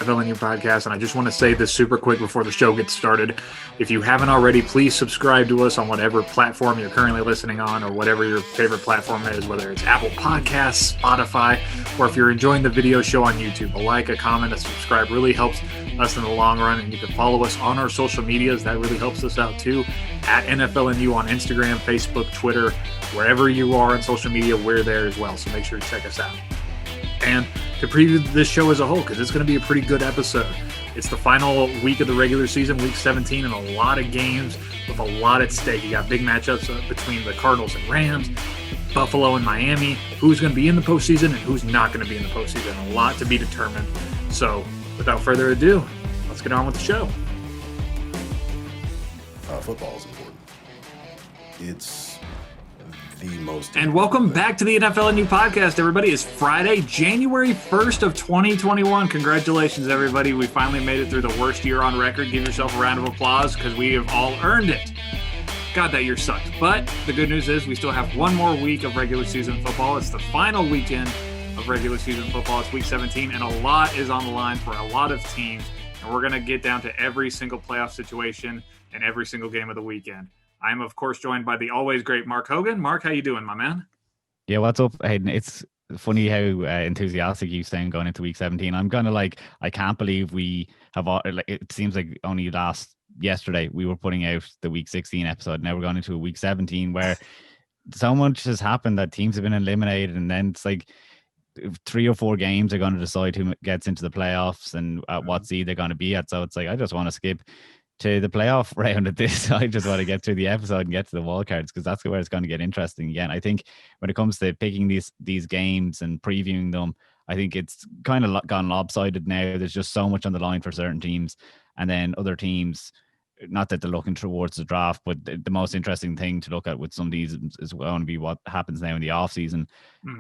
NFLandU podcast, and I just want to say this super quick before the show gets started. If you haven't already, please subscribe to us on whatever platform you're currently listening on, or whatever your favorite platform is, whether it's Apple Podcasts, Spotify, or if you're enjoying the video show on YouTube. A like, a comment, a subscribe really helps us in the long run, and you can follow us on our social medias. That really helps us out too. At NFLandU on Instagram, Facebook, Twitter, wherever you are on social media, we're there as well. So make sure to check us out. And to preview this show as a whole, because it's going to be a pretty good episode. It's the final week of the regular season, week 17, and a lot of games with a lot at stake. You got big matchups between the Cardinals and Rams, Buffalo and Miami, who's going to be in the postseason and who's not going to be in the postseason. A lot to be determined. So without further ado, let's get on with the show. Football is important. It's the most. And welcome back to the NFLandU podcast, everybody. It's Friday, January 1st of 2021. Congratulations, everybody. We finally made it through the worst year on record. Give yourself a round of applause because we have all earned it. God, that year sucked. But the good news is we still have one more week of regular season football. It's the final weekend of regular season football. It's week 17, and a lot is on the line for a lot of teams. And we're going to get down to every single playoff situation and every single game of the weekend. I'm, of course, joined by the always great Mark Hogan. Mark, how you doing, my man? Yeah, what's up, Hayden? It's funny how enthusiastic you sound going into week 17. I'm kind of like, I can't believe we have, it seems like only yesterday we were putting out the week 16 episode. Now we're going into a week 17 where so much has happened that teams have been eliminated, and then it's like 3 or 4 games are going to decide who gets into the playoffs and what seed they're going to be at. So it's like, I just want to skip to the playoff round of this. I just want to get through the episode and get to the wildcards, because that's where it's going to get interesting again. I think when it comes to picking these games and previewing them, I think it's kind of gone lopsided now. There's just so much on the line for certain teams, and then other teams, not that they're looking towards the draft, but the most interesting thing to look at with some of these is going to be what happens now in the off season.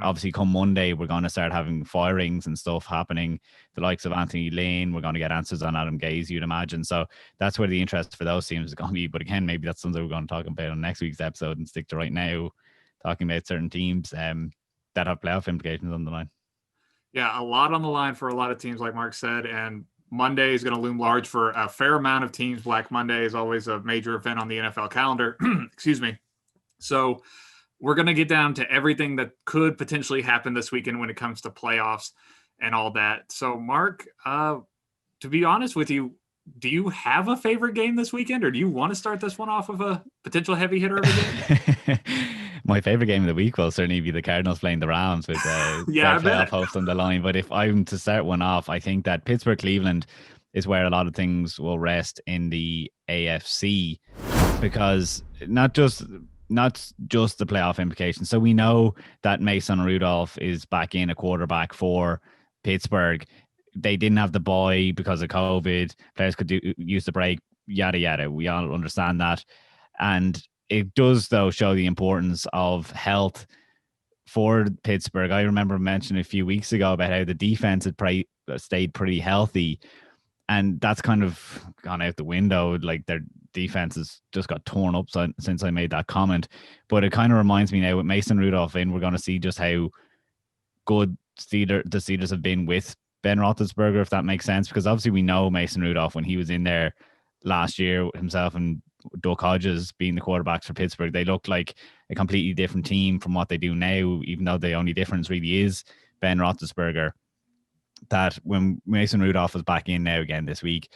Obviously, come Monday, we're going to start having firings and stuff happening. The likes of Anthony Lane, we're going to get answers on Adam Gase, you'd imagine. So that's where the interest for those teams is going to be. But again, maybe that's something we're going to talk about on next week's episode and stick to right now, talking about certain teams that have playoff implications on the line. Yeah, a lot on the line for a lot of teams, like Mark said, and Monday is going to loom large for a fair amount of teams. Black Monday is always a major event on the NFL calendar. Excuse me. So we're going to get down to everything that could potentially happen this weekend when it comes to playoffs and all that. So, Mark, to be honest with you, do you have a favorite game this weekend, or do you want to start this one off with a potential heavy hitter of a game? My favorite game of the week will certainly be the Cardinals playing the Rams with playoff hopes on the line. But if I'm to start one off, I think that Pittsburgh-Cleveland is where a lot of things will rest in the AFC, because not just the playoff implications. So we know that Mason Rudolph is back in a quarterback for Pittsburgh. They didn't have the bye because of COVID. Players could use the break, yada, yada. We all understand that. And it does, though, show the importance of health for Pittsburgh. I remember mentioning a few weeks ago about how the defense had stayed pretty healthy, and that's kind of gone out the window. Like, their defense has just got torn up since I made that comment. But it kind of reminds me now, with Mason Rudolph in, we're going to see just how good the Steelers have been with Ben Roethlisberger, if that makes sense. Because obviously we know Mason Rudolph, when he was in there last year, himself and Duck Hodges being the quarterbacks for Pittsburgh, they look like a completely different team from what they do now, even though the only difference really is Ben Roethlisberger. That when Mason Rudolph was back in now again this week,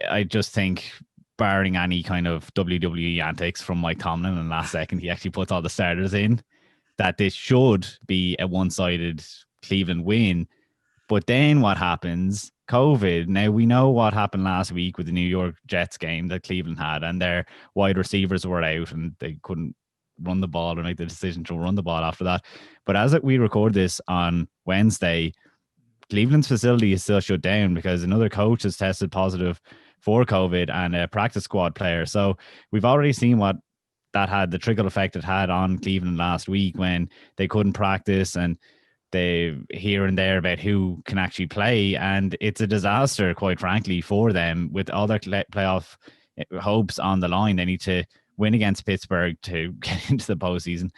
I just think, barring any kind of WWE antics from Mike Tomlin, and last second he actually puts all the starters in, that this should be a one-sided Cleveland win. But then what happens? COVID. Now, we know what happened last week with the New York Jets game that Cleveland had, and their wide receivers were out and they couldn't run the ball or make the decision to run the ball after that. But as we record this on Wednesday, Cleveland's facility is still shut down because another coach has tested positive for COVID and a practice squad player. So we've already seen what that had, the trickle effect it had on Cleveland last week when they couldn't practice, and they here and there about who can actually play, and it's a disaster, quite frankly, for them. With all their playoff hopes on the line, they need to win against Pittsburgh to get into the postseason.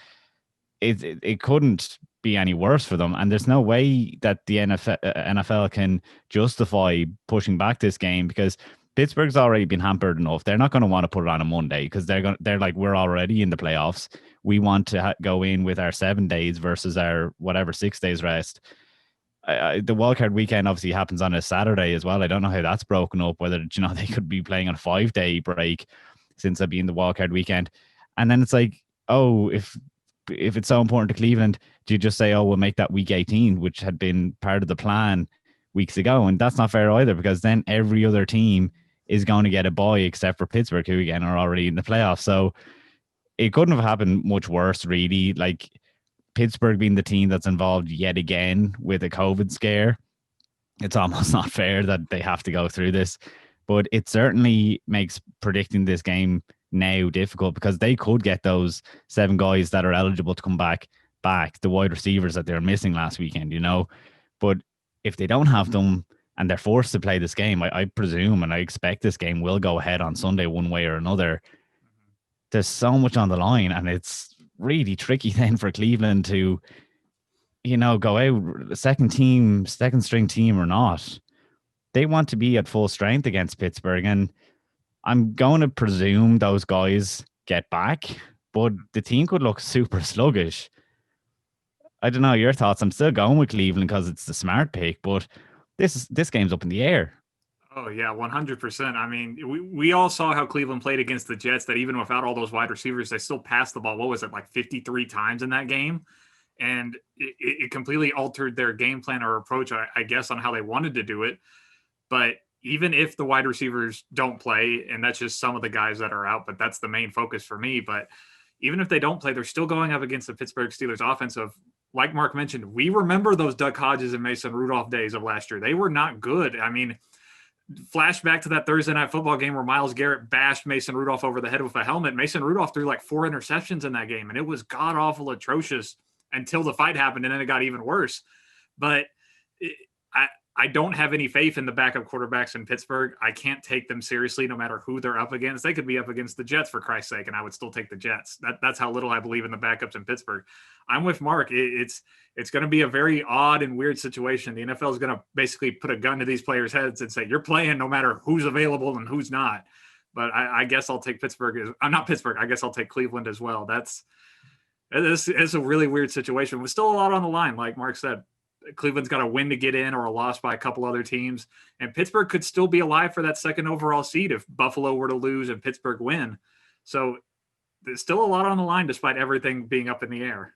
It couldn't be any worse for them. And there's no way that the NFL can justify pushing back this game, because Pittsburgh's already been hampered enough. They're not going to want to put it on a Monday, because they're like, we're already in the playoffs. We want to go in with our 7 days versus our 6 days rest. The wildcard weekend obviously happens on a Saturday as well. I don't know how that's broken up, whether, they could be playing on a 5-day break since they'll be in the wildcard weekend. And then it's like, oh, if it's so important to Cleveland, do you just say, oh, we'll make that week 18, which had been part of the plan weeks ago? And that's not fair either, because then every other team is going to get a bye except for Pittsburgh, who again are already in the playoffs. So it couldn't have happened much worse, really. Like, Pittsburgh being the team that's involved yet again with a COVID scare, it's almost not fair that they have to go through this. But it certainly makes predicting this game now difficult, because they could get those 7 guys that are eligible to come back, the wide receivers that they were missing last weekend, But if they don't have them and they're forced to play this game, I presume and I expect this game will go ahead on Sunday one way or another. There's so much on the line, and it's really tricky then for Cleveland to, go out second string team or not. They want to be at full strength against Pittsburgh, and I'm going to presume those guys get back, but the team could look super sluggish. I don't know your thoughts. I'm still going with Cleveland because it's the smart pick, but this game's up in the air. Oh, yeah, 100%. I mean, we all saw how Cleveland played against the Jets, that even without all those wide receivers, they still passed the ball. What was it, like 53 times in that game? And it completely altered their game plan or approach, I guess, on how they wanted to do it. But even if the wide receivers don't play, and that's just some of the guys that are out, but that's the main focus for me. But even if they don't play, they're still going up against the Pittsburgh Steelers offensive. Like Mark mentioned, we remember those Duck Hodges and Mason Rudolph days of last year. They were not good. I mean, flashback to that Thursday night football game where Myles Garrett bashed Mason Rudolph over the head with a helmet. Mason Rudolph threw like 4 interceptions in that game, and it was god-awful atrocious until the fight happened, and then it got even worse. But I don't have any faith in the backup quarterbacks in Pittsburgh. I can't take them seriously no matter who they're up against. They could be up against the Jets, for Christ's sake, and I would still take the Jets. That's how little I believe in the backups in Pittsburgh. I'm with Mark. It's going to be a very odd and weird situation. The NFL is going to basically put a gun to these players' heads and say, you're playing no matter who's available and who's not. But I guess I'll take Pittsburgh. I'm not Pittsburgh. I guess I'll take Cleveland as well. This is a really weird situation. There's still a lot on the line, like Mark said. Cleveland's got a win to get in or a loss by a couple other teams. And Pittsburgh could still be alive for that second overall seed if Buffalo were to lose and Pittsburgh win. So there's still a lot on the line despite everything being up in the air.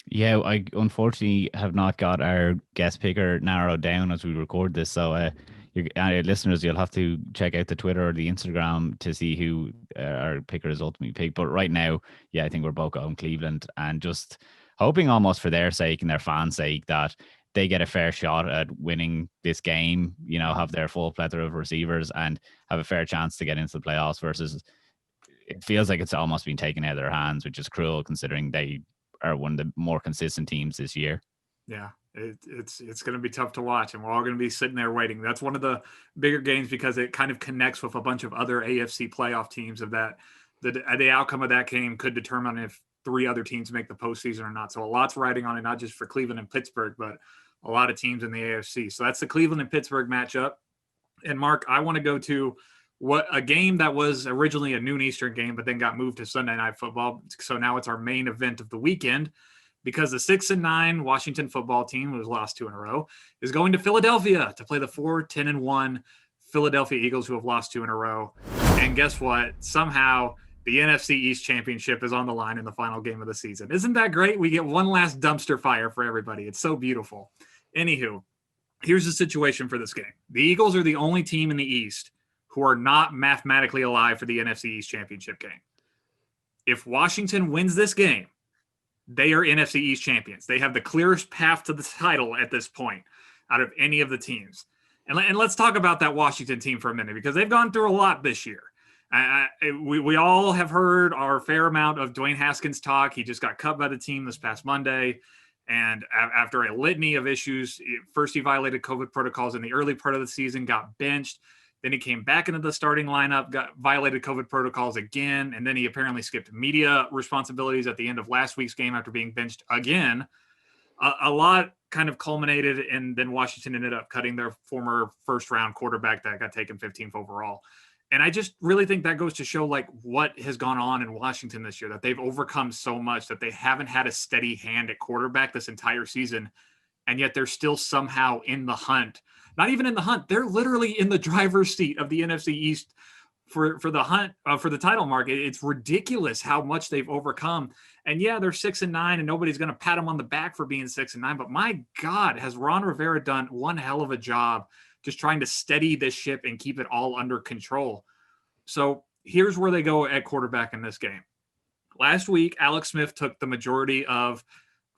Yeah, I unfortunately have not got our guest picker narrowed down as we record this. So listeners, you'll have to check out the Twitter or the Instagram to see who our picker is ultimately picked. But right now, yeah, I think we're both going Cleveland, and just hoping almost for their sake and their fans' sake that they get a fair shot at winning this game, have their full plethora of receivers and have a fair chance to get into the playoffs, versus it feels like it's almost been taken out of their hands, which is cruel considering they are one of the more consistent teams this year. Yeah, it's going to be tough to watch, and we're all going to be sitting there waiting. That's one of the bigger games because it kind of connects with a bunch of other AFC playoff teams of that. The outcome of that game could determine if 3 other teams make the postseason or not. So a lot's riding on it, not just for Cleveland and Pittsburgh, but a lot of teams in the AFC. So that's the Cleveland and Pittsburgh matchup. And Mark, I want to go to a game that was originally a noon Eastern game, but then got moved to Sunday Night Football. So now it's our main event of the weekend, because the 6-9 Washington football team, who has lost 2 in a row, is going to Philadelphia to play the 4-10-1 Philadelphia Eagles, who have lost 2 in a row. And guess what? Somehow the NFC East championship is on the line in the final game of the season. Isn't that great? We get one last dumpster fire for everybody. It's so beautiful. Anywho, here's the situation for this game. The Eagles are the only team in the East who are not mathematically alive for the NFC East championship game. If Washington wins this game, they are NFC East champions. They have the clearest path to the title at this point out of any of the teams. And let's talk about that Washington team for a minute, because they've gone through a lot this year. We all have heard our fair amount of Dwayne Haskins talk. He just got cut by the team this past Monday. And after a litany of issues, first he violated COVID protocols in the early part of the season, got benched. Then he came back into the starting lineup, got violated COVID protocols again. And then he apparently skipped media responsibilities at the end of last week's game after being benched again. a lot kind of culminated, and then Washington ended up cutting their former first-round quarterback that got taken 15th overall. And I just really think that goes to show like what has gone on in Washington this year, that they've overcome so much, that they haven't had a steady hand at quarterback this entire season. And yet they're still somehow in the hunt. Not even in the hunt. They're literally in the driver's seat of the NFC East for the hunt for the title market. It's ridiculous how much they've overcome. And yeah, they're 6-9, and nobody's going to pat them on the back for being 6-9. But my God, has Ron Rivera done one hell of a job just trying to steady this ship and keep it all under control. So here's where they go at quarterback in this game. Last week, Alex Smith took the majority of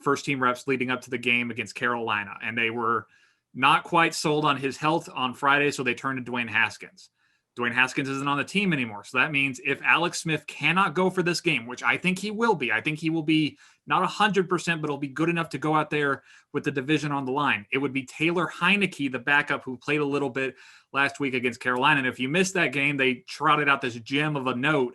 first-team reps leading up to the game against Carolina, and they were not quite sold on his health on Friday, so they turned to Dwayne Haskins. Dwayne Haskins isn't on the team anymore, so that means if Alex Smith cannot go for this game, which I think he will be, I think he will be not 100%, but he'll be good enough to go out there with the division on the line. It would be Taylor Heineke, the backup, who played a little bit last week against Carolina. And if you missed that game, they trotted out this gem of a note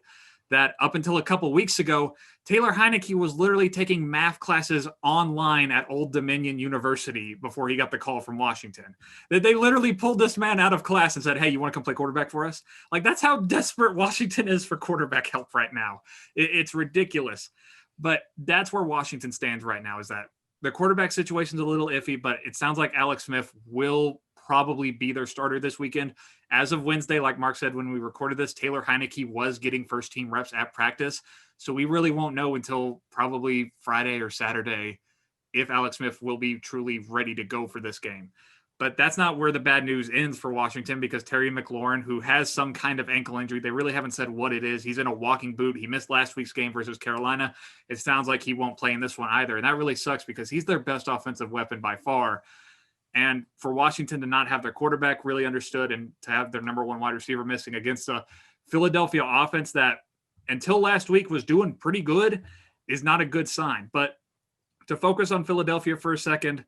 that up until a couple weeks ago, Taylor Heineke was literally taking math classes online at Old Dominion University before he got the call from Washington. They literally pulled this man out of class and said, hey, you want to come play quarterback for us? Like, that's how desperate Washington is for quarterback help right now. It's ridiculous. But that's where Washington stands right now, is that their quarterback situation is a little iffy, but it sounds like Alex Smith will probably be their starter this weekend. As of Wednesday, like Mark said when we recorded this, Taylor Heineke was getting first-team reps at practice. So we really won't know until probably Friday or Saturday if Alex Smith will be truly ready to go for this game. But that's not where the bad news ends for Washington, because Terry McLaurin, who has some kind of ankle injury, they really haven't said what it is. He's in a walking boot. He missed last week's game versus Carolina. It sounds like he won't play in this one either. And that really sucks because he's their best offensive weapon by far. And for Washington to not have their quarterback really understood and to have their number one wide receiver missing against a Philadelphia offense that until last week was doing pretty good is not a good sign. But to focus on Philadelphia for a second,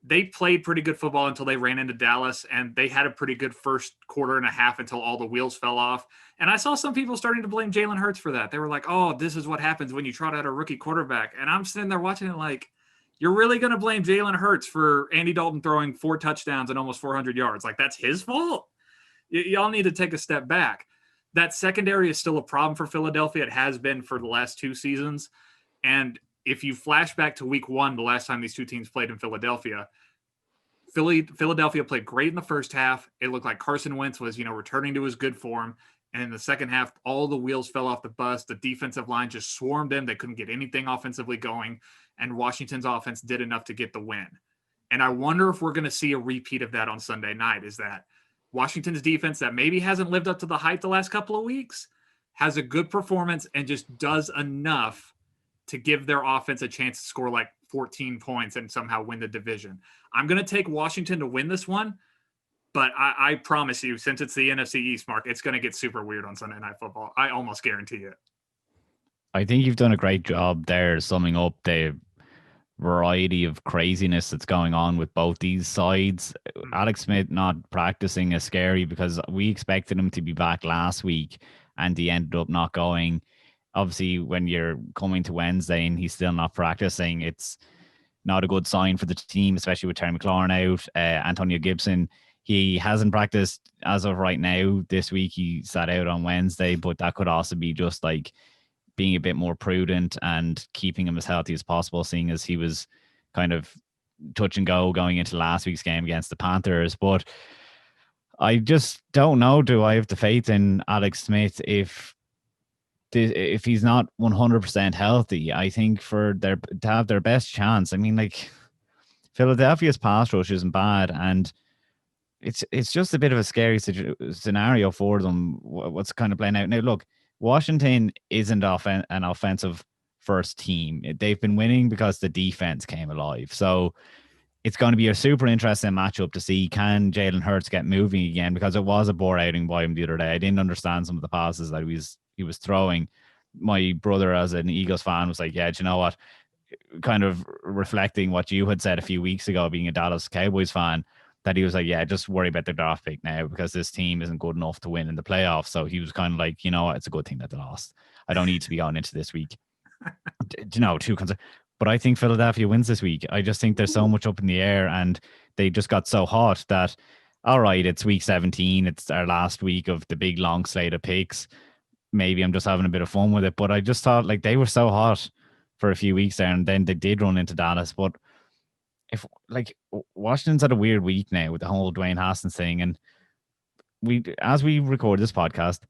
they played pretty good football until they ran into Dallas, and they had a pretty good first quarter and a half until all the wheels fell off. And I saw some people starting to blame Jalen Hurts for that. They were like, oh, this is what happens when you trot out a rookie quarterback. And I'm sitting there watching it like, you're really going to blame Jalen Hurts for Andy Dalton throwing 4 touchdowns and almost 400 yards? Like, that's his fault? Y'all need to take a step back. That secondary is still a problem for Philadelphia. It has been for the last 2 seasons. And if you flash back to week 1, the last time these two teams played in Philadelphia, Philadelphia played great in the first half. It looked like Carson Wentz was, returning to his good form. And in the second half, all the wheels fell off the bus. The defensive line just swarmed them. They couldn't get anything offensively going. And Washington's offense did enough to get the win. And I wonder if we're going to see a repeat of that on Sunday night, is that Washington's defense, that maybe hasn't lived up to the hype the last couple of weeks, has a good performance and just does enough to give their offense a chance to score like 14 points and somehow win the division. I'm going to take Washington to win this one, but I promise you, since it's the NFC East, Mark, it's going to get super weird on Sunday Night Football. I almost guarantee it. I think you've done a great job there summing up the variety of craziness that's going on with both these sides. Alex Smith not practicing is scary because we expected him to be back last week and he ended up not going. Obviously, when you're coming to Wednesday and he's still not practicing, it's not a good sign for the team, especially with Terry McLaurin out. Antonio Gibson, he hasn't practiced as of right now this week. He sat out on Wednesday, but that could also be just like being a bit more prudent and keeping him as healthy as possible, seeing as he was kind of touch and go going into last week's game against the Panthers. But I just don't know, do I have the faith in Alex Smith if he's not 100% healthy? I think to have their best chance, I mean, like, Philadelphia's pass rush isn't bad, and it's just a bit of a scary scenario for them, what's kind of playing out. Now, look, Washington isn't an offensive first team. They've been winning because the defense came alive. So it's going to be a super interesting matchup to see, can Jalen Hurts get moving again, because it was a bore outing by him the other day. I didn't understand some of the passes that he was throwing. My brother, as an Eagles fan, was like, yeah, do you know what? Kind of reflecting what you had said a few weeks ago, being a Dallas Cowboys fan, that he was like, yeah, just worry about the draft pick now because this team isn't good enough to win in the playoffs. So he was kind of like, you know what, it's a good thing that they lost. I don't need to be going into this week, 2 concerns. But I think Philadelphia wins this week. I just think there's so much up in the air, and they just got so hot that, all right, it's week 17. It's our last week of the big long slate of picks. Maybe I'm just having a bit of fun with it. But I just thought, like, they were so hot for a few weeks there, and then they did run into Dallas. But if, like, Washington's had a weird week now with the whole Dwayne Haskins thing, and as we record this podcast,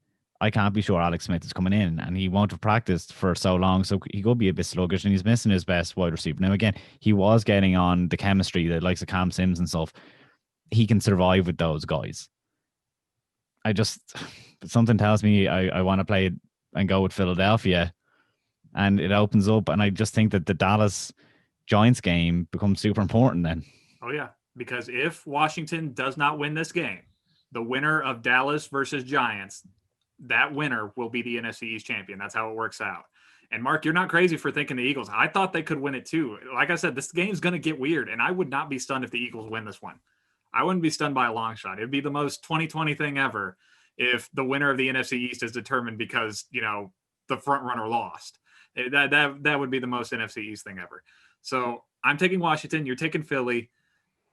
I can't be sure Alex Smith is coming in, and he won't have practiced for so long, so he could be a bit sluggish, and he's missing his best wide receiver. Now, again, he was getting on the chemistry that likes of Cam Sims and stuff. He can survive with those guys. Something tells me I want to play it and go with Philadelphia, and it opens up, and I just think that the Dallas Giants game becomes super important then. Oh, yeah, because if Washington does not win this game, the winner of Dallas versus Giants, that winner will be the NFC East champion. That's how it works out. And Mark, you're not crazy for thinking the Eagles. I thought they could win it too. Like I said, this game's going to get weird, and I would not be stunned if the Eagles win this one. I wouldn't be stunned by a long shot. It'd be the most 2020 thing ever if the winner of the NFC East is determined because, the front runner lost. That would be the most NFC East thing ever. So I'm taking Washington. You're taking Philly.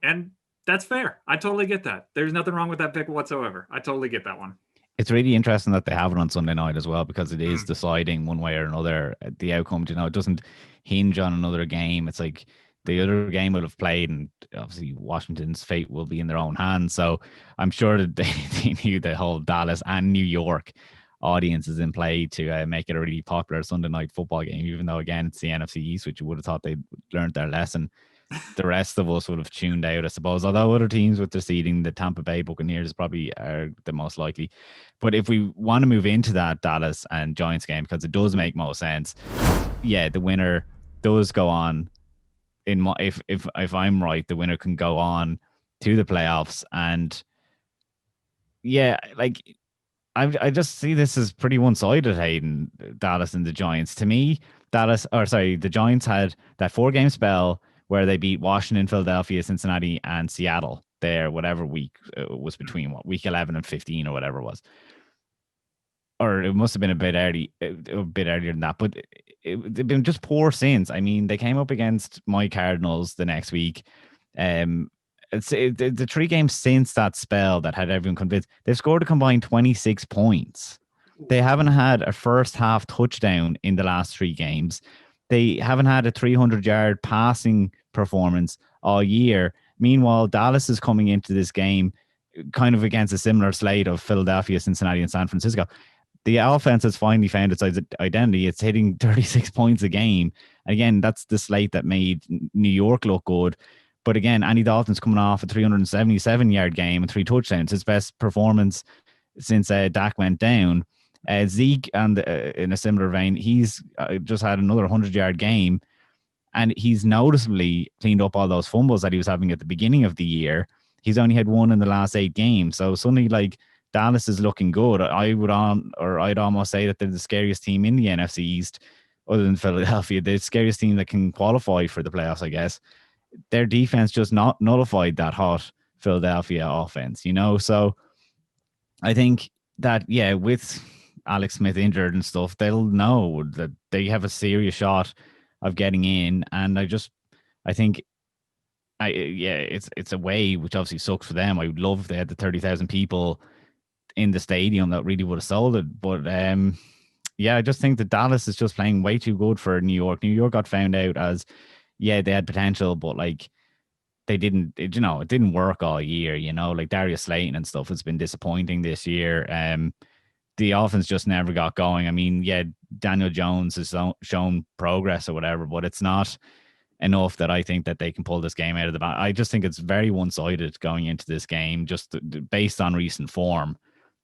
And that's fair. I totally get that. There's nothing wrong with that pick whatsoever. I totally get that one. It's really interesting that they have it on Sunday night as well, because it is deciding one way or another the outcome. It doesn't hinge on another game. It's like the other game will have played, and obviously Washington's fate will be in their own hands. So I'm sure that they knew the whole Dallas and New York audience is in play to make it a really popular Sunday night football game, even though, again, it's the NFC East, which you would have thought they'd learned their lesson. The rest of us would have tuned out, I suppose. Although other teams with their seeding, the Tampa Bay Buccaneers probably are the most likely. But if we want to move into that Dallas and Giants game, because it does make most sense, yeah, the winner does go on. If I'm right, the winner can go on to the playoffs. And yeah, like I just see this as pretty one-sided, Hayden, Dallas and the Giants. To me, the Giants had that 4-game spell where they beat Washington, Philadelphia, Cincinnati, and Seattle there, whatever week was between week 11 and 15 or whatever it was. Or it must have been a bit earlier than that, but they've been just poor since. I mean, they came up against my Cardinals the next week. The 3 games since that spell that had everyone convinced, they've scored a combined 26 points. They haven't had a first half touchdown in the last 3 games. They haven't had a 300-yard passing performance all year. Meanwhile, Dallas is coming into this game kind of against a similar slate of Philadelphia, Cincinnati, and San Francisco. The offense has finally found its identity. It's hitting 36 points a game. Again, that's the slate that made New York look good. But again, Andy Dalton's coming off a 377-yard game and 3 touchdowns, his best performance since Dak went down. Zeke, and in a similar vein, he's just had another 100-yard game, and he's noticeably cleaned up all those fumbles that he was having at the beginning of the year. He's only had 1 in the last 8 games. So suddenly, like, Dallas is looking good. I'd almost say that they're the scariest team in the NFC East, other than Philadelphia. The scariest team that can qualify for the playoffs, I guess. Their defense just not nullified that hot Philadelphia offense, So I think that, yeah, with Alex Smith injured and stuff, they'll know that they have a serious shot of getting in. And I think it's a way, which obviously sucks for them. I would love if they had the 30,000 people in the stadium that really would have sold it. But I just think that Dallas is just playing way too good for New York. New York got found out as, yeah, they had potential, but like it didn't work all year, like Darius Slayton and stuff has been disappointing this year. The offense just never got going. I mean, yeah, Daniel Jones has shown progress or whatever, but it's not enough that I think that they can pull this game out of the bag. I just think it's very one-sided going into this game, just based on recent form.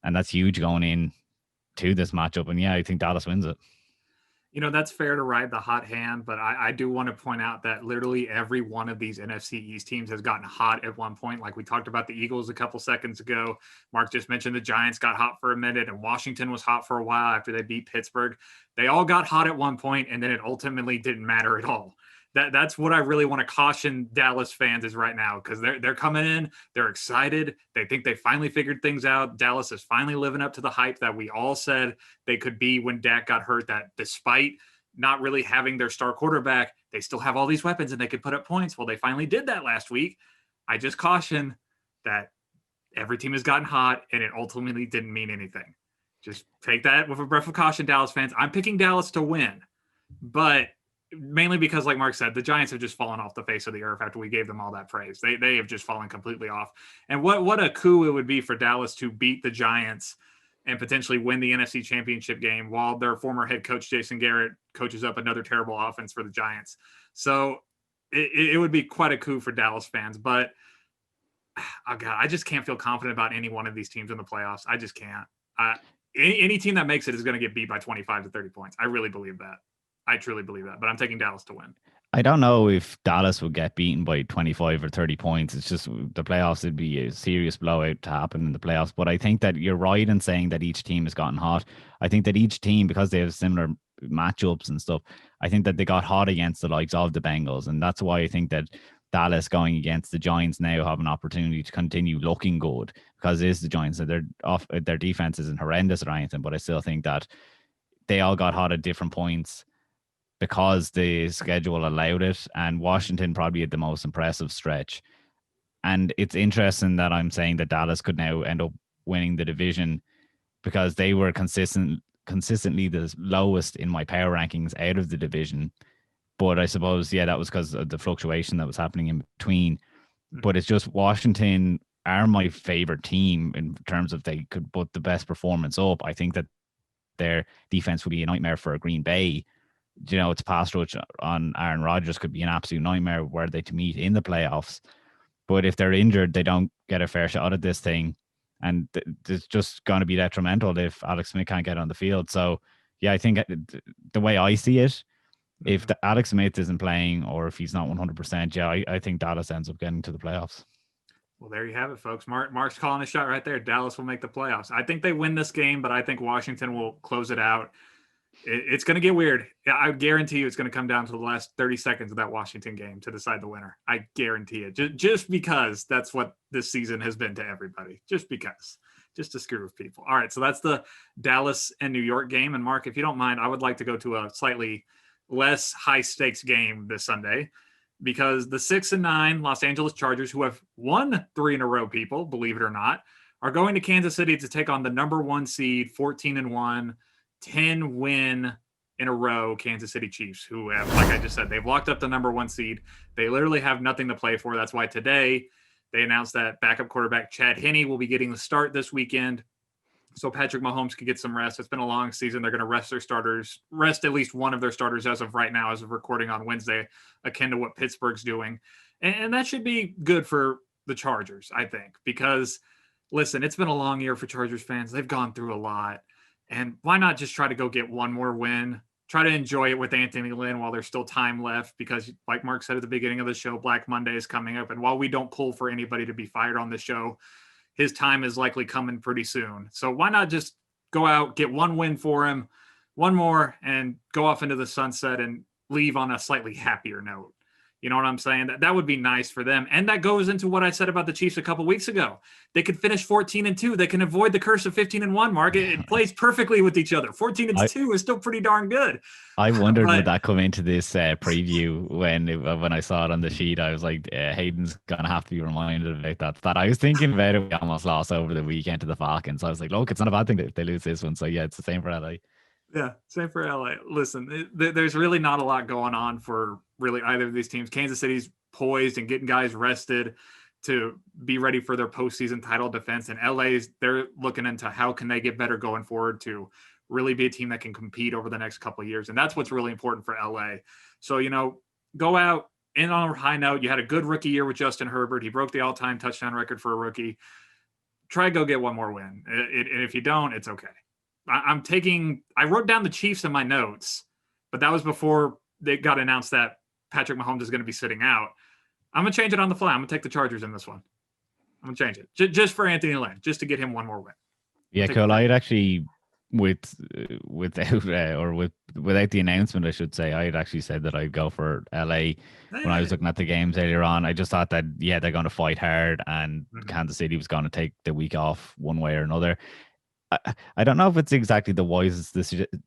And that's huge going in to this matchup. And yeah, I think Dallas wins it. That's fair to ride the hot hand, but I do want to point out that literally every one of these NFC East teams has gotten hot at one point. Like we talked about the Eagles a couple seconds ago. Mark just mentioned the Giants got hot for a minute, and Washington was hot for a while after they beat Pittsburgh. They all got hot at one point, and then it ultimately didn't matter at all. That's what I really want to caution Dallas fans is right now, because they're coming in, they're excited, they think they finally figured things out. Dallas is finally living up to the hype that we all said they could be when Dak got hurt, that despite not really having their star quarterback, they still have all these weapons and they could put up points. Well, they finally did that last week. I just caution that every team has gotten hot and it ultimately didn't mean anything. Just take that with a breath of caution, Dallas fans. I'm picking Dallas to win, but mainly because, like Mark said, the Giants have just fallen off the face of the earth after we gave them all that praise. They have just fallen completely off. And what a coup it would be for Dallas to beat the Giants and potentially win the NFC Championship game while their former head coach, Jason Garrett, coaches up another terrible offense for the Giants. So it would be quite a coup for Dallas fans. But, oh God, I just can't feel confident about any one of these teams in the playoffs. I just can't. Any team that makes it is going to get beat by 25 to 30 points. I really believe that. I truly believe that, but I'm taking Dallas to win. I don't know if Dallas would get beaten by 25 or 30 points. It's just the playoffs would be a serious blowout to happen in the playoffs. But I think that you're right in saying that each team has gotten hot. I think that each team, because they have similar matchups and stuff, I think that they got hot against the likes of the Bengals. And that's why I think that Dallas going against the Giants now have an opportunity to continue looking good, because it is the Giants. Their defense isn't horrendous or anything, but I still think that they all got hot at different points because the schedule allowed it, and Washington probably had the most impressive stretch. And it's interesting that I'm saying that Dallas could now end up winning the division, because they were consistently the lowest in my power rankings out of the division. But I suppose, that was because of the fluctuation that was happening in between. But it's just Washington are my favorite team in terms of they could put the best performance up. I think that their defense would be a nightmare for Green Bay. It's pass rush on Aaron Rodgers could be an absolute nightmare were they to meet in the playoffs. But if they're injured, they don't get a fair shot at this thing. And it's just going to be detrimental if Alex Smith can't get on the field. So, I think the way I see it, if Alex Smith isn't playing or if he's not 100%, I think Dallas ends up getting to the playoffs. Well, there you have it, folks. Mark's calling a shot right there. Dallas will make the playoffs. I think they win this game, but I think Washington will close it out. It's going to get weird. I guarantee you it's going to come down to the last 30 seconds of that Washington game to decide the winner. I guarantee it. Just because that's what this season has been to everybody. Just because. Just to screw with people. All right, so that's the Dallas and New York game. And Mark, if you don't mind, I would like to go to a slightly less high-stakes game this Sunday, because the 6-9 Los Angeles Chargers, who have won 3 in a row, people, believe it or not, are going to Kansas City to take on the number 1 seed, 14-1, 10 win in a row Kansas City Chiefs, who have, like I just said, they've locked up the number 1 seed. They literally have nothing to play for. That's why today they announced that backup quarterback Chad Henne will be getting the start this weekend, so Patrick Mahomes can get some rest. It's been a long season. They're going to rest their starters, rest at least one of their starters as of right now, as of recording on Wednesday, akin to what Pittsburgh's doing. And that should be good for the Chargers, I think, because, listen, it's been a long year for Chargers fans. They've gone through a lot. And why not just try to go get one more win? Try to enjoy it with Anthony Lynn while there's still time left, because like Mark said at the beginning of the show, Black Monday is coming up. And while we don't pull for anybody to be fired on the show, his time is likely coming pretty soon. So why not just go out, get one win for him, one more, and go off into the sunset and leave on a slightly happier note? You know what I'm saying? That would be nice for them. And that goes into what I said about the Chiefs a couple weeks ago. They could finish 14-2. They can avoid the curse of 15-1, Mark. It plays perfectly with each other. 14-2 is still pretty darn good. I wondered would that come into this preview when I saw it on the sheet. I was like, Hayden's going to have to be reminded about that. I was thinking about it. We almost lost over the weekend to the Falcons. I was like, look, it's not a bad thing that they lose this one. So, it's the same for LA. Yeah, same for LA. Listen, there's really not a lot going on for really either of these teams. Kansas City's poised and getting guys rested to be ready for their postseason title defense. And LA's, they're looking into how can they get better going forward to really be a team that can compete over the next couple of years. And that's what's really important for LA. So, go out in on a high note. You had a good rookie year with Justin Herbert. He broke the all-time touchdown record for a rookie. Try to go get one more win. And if you don't, it's okay. I wrote down the Chiefs in my notes, but that was before they got announced that Patrick Mahomes is going to be sitting out. I'm going to change it on the fly. I'm going to take the Chargers in this one. I'm going to change it just for Anthony Lynn, just to get him one more win. Yeah, cool. I'd actually, without the announcement, I should say, I had actually said that I'd go for LA when I was looking at the games earlier on. I just thought that, they're going to fight hard, and Kansas City was going to take the week off one way or another. I don't know if it's exactly the wisest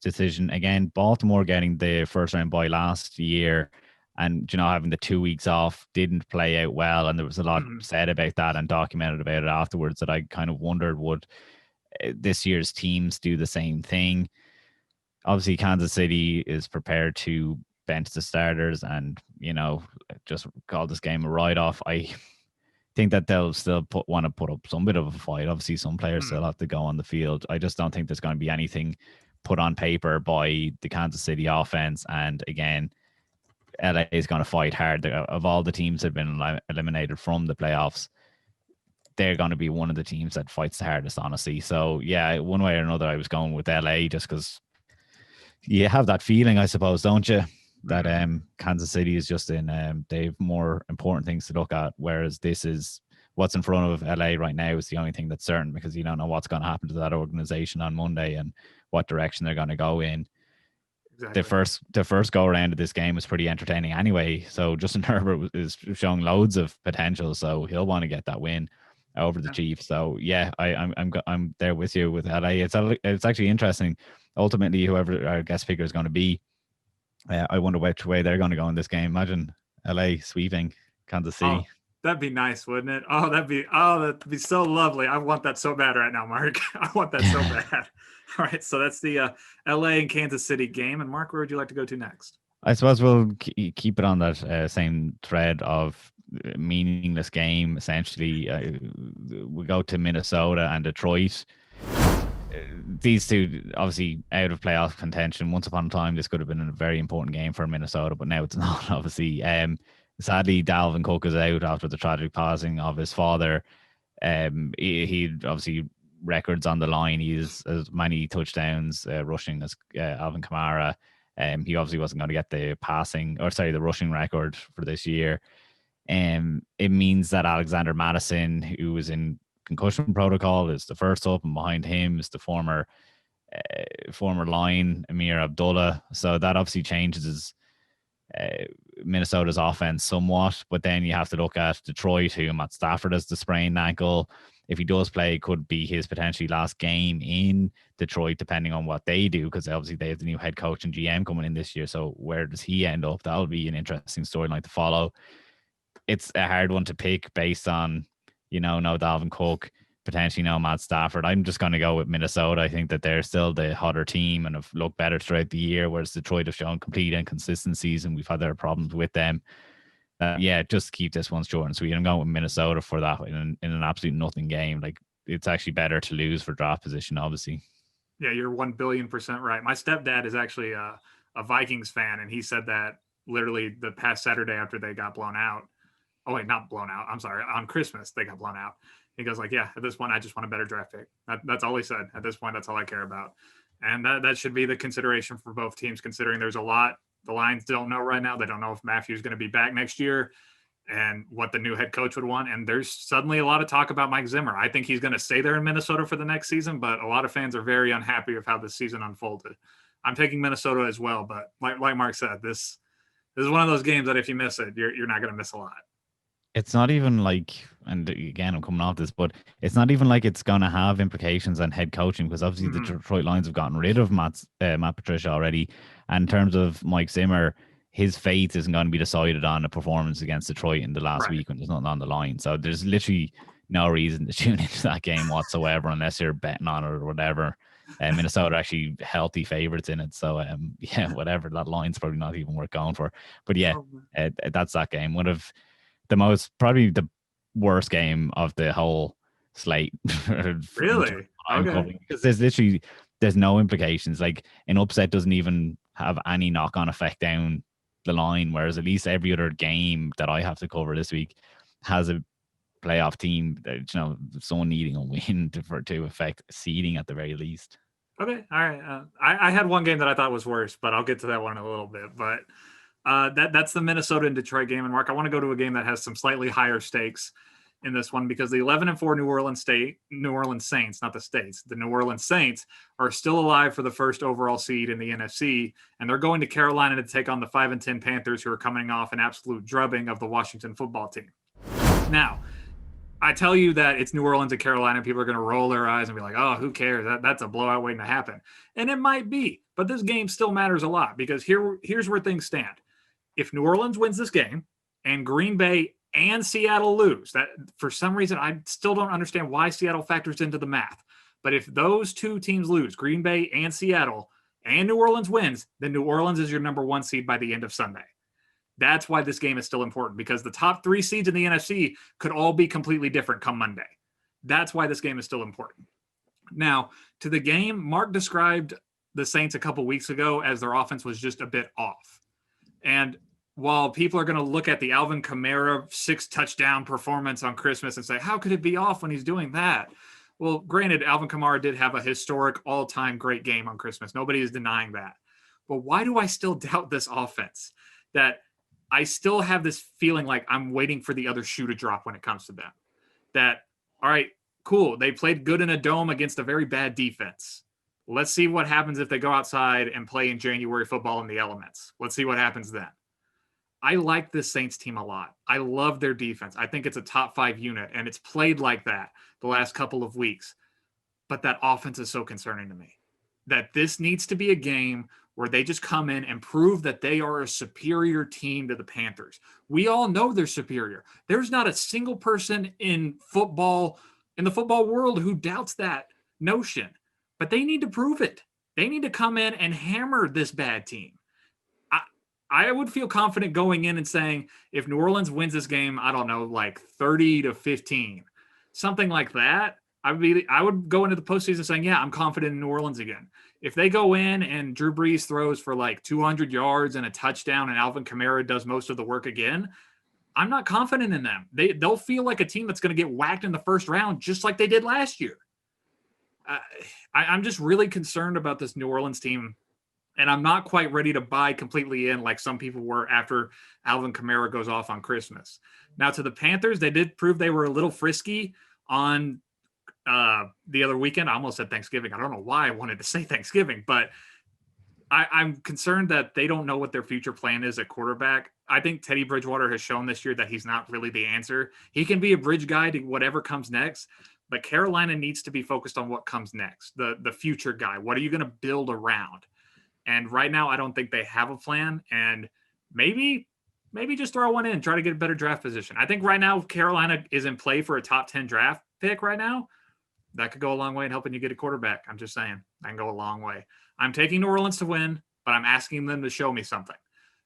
decision. Again, Baltimore getting the first round bye last year and, having the 2 weeks off didn't play out well. And there was a lot said about that and documented about it afterwards that I kind of wondered, would this year's teams do the same thing? Obviously, Kansas City is prepared to bench the starters and, just call this game a write-off. I think that they'll still want to put up some bit of a fight. Obviously, some players still have to go on the field. I just don't think there's going to be anything put on paper by the Kansas City offense. And again, LA is going to fight hard. Of all the teams that have been eliminated from the playoffs, they're going to be one of the teams that fights the hardest, honestly. So, yeah, one way or another, I was going with LA just because you have that feeling, I suppose, don't you? That Kansas City is just they've more important things to look at, whereas this is what's in front of LA right now is the only thing that's certain, because you don't know what's going to happen to that organization on Monday and what direction they're going to go in. Exactly. The first go around of this game was pretty entertaining anyway. So Justin Herbert is showing loads of potential, so he'll want to get that win over the Chiefs. So yeah, I'm there with you with LA. It's actually interesting. Ultimately, whoever our guest picker is going to be, I wonder which way they're going to go in this game. Imagine LA sweeping Kansas City. Oh, that'd be nice, wouldn't it? That'd be so lovely. I want that so bad right now, Mark. I want that so bad. All right, so that's the LA and Kansas City game. And Mark, where would you like to go to next? I suppose we'll keep it on that same thread of meaningless game. Essentially, we go to Minnesota and Detroit. These two obviously out of playoff contention. Once upon a time, this could have been a very important game for Minnesota, but now it's not, obviously. Sadly, Dalvin Cook is out after the tragic passing of his father. He obviously records on the line. He's as many touchdowns rushing as Alvin Kamara. He obviously wasn't going to get the rushing record for this year. It means that Alexander Mattison, who was in concussion protocol, is the first up, and behind him is the former line Amir Abdullah. So that obviously changes Minnesota's offense somewhat. But then you have to look at Detroit, who Matt Stafford has the sprained ankle. If he does play, it could be his potentially last game in Detroit, depending on what they do, because obviously they have the new head coach and GM coming in this year. So where does he end up? That'll be an interesting storyline to follow. It's a hard one to pick based on, no Dalvin Cook, potentially no Matt Stafford. I'm just going to go with Minnesota. I think that they're still the hotter team and have looked better throughout the year, whereas Detroit have shown complete inconsistencies and we've had their problems with them. Just keep this one short and sweet. I'm going with Minnesota for that in an absolute nothing game. Like, it's actually better to lose for draft position, obviously. Yeah, you're 1,000,000,000% right. My stepdad is actually a Vikings fan, and he said that literally the past Saturday after they got blown out. Oh, wait, not blown out. I'm sorry. On Christmas, they got blown out. He goes like, yeah, at this point, I just want a better draft pick. That's all he said. At this point, that's all I care about. And that should be the consideration for both teams, considering there's a lot the Lions don't know right now. They don't know if Matthew's going to be back next year and what the new head coach would want. And there's suddenly a lot of talk about Mike Zimmer. I think he's going to stay there in Minnesota for the next season, but a lot of fans are very unhappy with how this season unfolded. I'm taking Minnesota as well, but like Mark said, this is one of those games that if you miss it, you're not going to miss a lot. It's not even like, and again, I'm coming off this, but it's not even like it's going to have implications on head coaching, because obviously the Detroit Lions have gotten rid of Matt Patricia already. And in terms of Mike Zimmer, his fate isn't going to be decided on a performance against Detroit in the last week when there's nothing on the line. So there's literally no reason to tune into that game whatsoever unless you're betting on it or whatever. Minnesota are actually healthy favorites in it. So, whatever. That line's probably not even worth going for. But that's that game. One of probably the worst game of the whole slate. Really? Okay. Because there's no implications. Like, an upset doesn't even have any knock-on effect down the line, whereas at least every other game that I have to cover this week has a playoff team that, someone needing a win to affect seeding at the very least. Okay. All right. I had one game that I thought was worse, but I'll get to that one in a little bit. But that's the Minnesota and Detroit game. And Mark, I want to go to a game that has some slightly higher stakes in this one, because the 11-4 New Orleans Saints, not the States, the New Orleans Saints are still alive for the first overall seed in the NFC, and they're going to Carolina to take on the 5-10 Panthers, who are coming off an absolute drubbing of the Washington football team. Now, I tell you that it's New Orleans and Carolina, people are going to roll their eyes and be like, oh, who cares? That's a blowout waiting to happen. And it might be, but this game still matters a lot because here's where things stand. If New Orleans wins this game and Green Bay and Seattle lose, that for some reason, I still don't understand why Seattle factors into the math. But if those two teams lose, Green Bay and Seattle, and New Orleans wins, then New Orleans is your number 1 seed by the end of Sunday. That's why this game is still important because the top 3 seeds in the NFC could all be completely different come Monday. That's why this game is still important. Now, to the game, Mark described the Saints a couple weeks ago as their offense was just a bit off. And while people are going to look at the Alvin Kamara 6-touchdown performance on Christmas and say, how could it be off when he's doing that? Well, granted, Alvin Kamara did have a historic all-time great game on Christmas. Nobody is denying that. But why do I still doubt this offense? That I still have this feeling like I'm waiting for the other shoe to drop when it comes to them. That, all right, cool. They played good in a dome against a very bad defense. Let's see what happens if they go outside and play in January football in the elements. Let's see what happens then. I like this Saints team a lot. I love their defense. I think it's a top 5 unit, and it's played like that the last couple of weeks. But that offense is so concerning to me. That this needs to be a game where they just come in and prove that they are a superior team to the Panthers. We all know they're superior. There's not a single person in the football world who doubts that notion. But they need to prove it. They need to come in and hammer this bad team. I would feel confident going in and saying, if New Orleans wins this game, I don't know, like 30-15, something like that. I would go into the postseason saying, yeah, I'm confident in New Orleans again. If they go in and Drew Brees throws for like 200 yards and a touchdown and Alvin Kamara does most of the work again, I'm not confident in them. They'll feel like a team that's going to get whacked in the first round just like they did last year. I'm just really concerned about this New Orleans team, and I'm not quite ready to buy completely in like some people were after Alvin Kamara goes off on Christmas. Now, to the Panthers, they did prove they were a little frisky on the other weekend. I almost said Thanksgiving. I don't know why I wanted to say Thanksgiving, but I'm concerned that they don't know what their future plan is at quarterback. I think Teddy Bridgewater has shown this year that he's not really the answer. He can be a bridge guy to whatever comes next, but Carolina needs to be focused on what comes next, the future guy. What are you going to build around? And right now, I don't think they have a plan. And maybe just throw one in, try to get a better draft position. I think right now, Carolina is in play for a top 10 draft pick right now. That could go a long way in helping you get a quarterback. I'm just saying, that can go a long way. I'm taking New Orleans to win, but I'm asking them to show me something.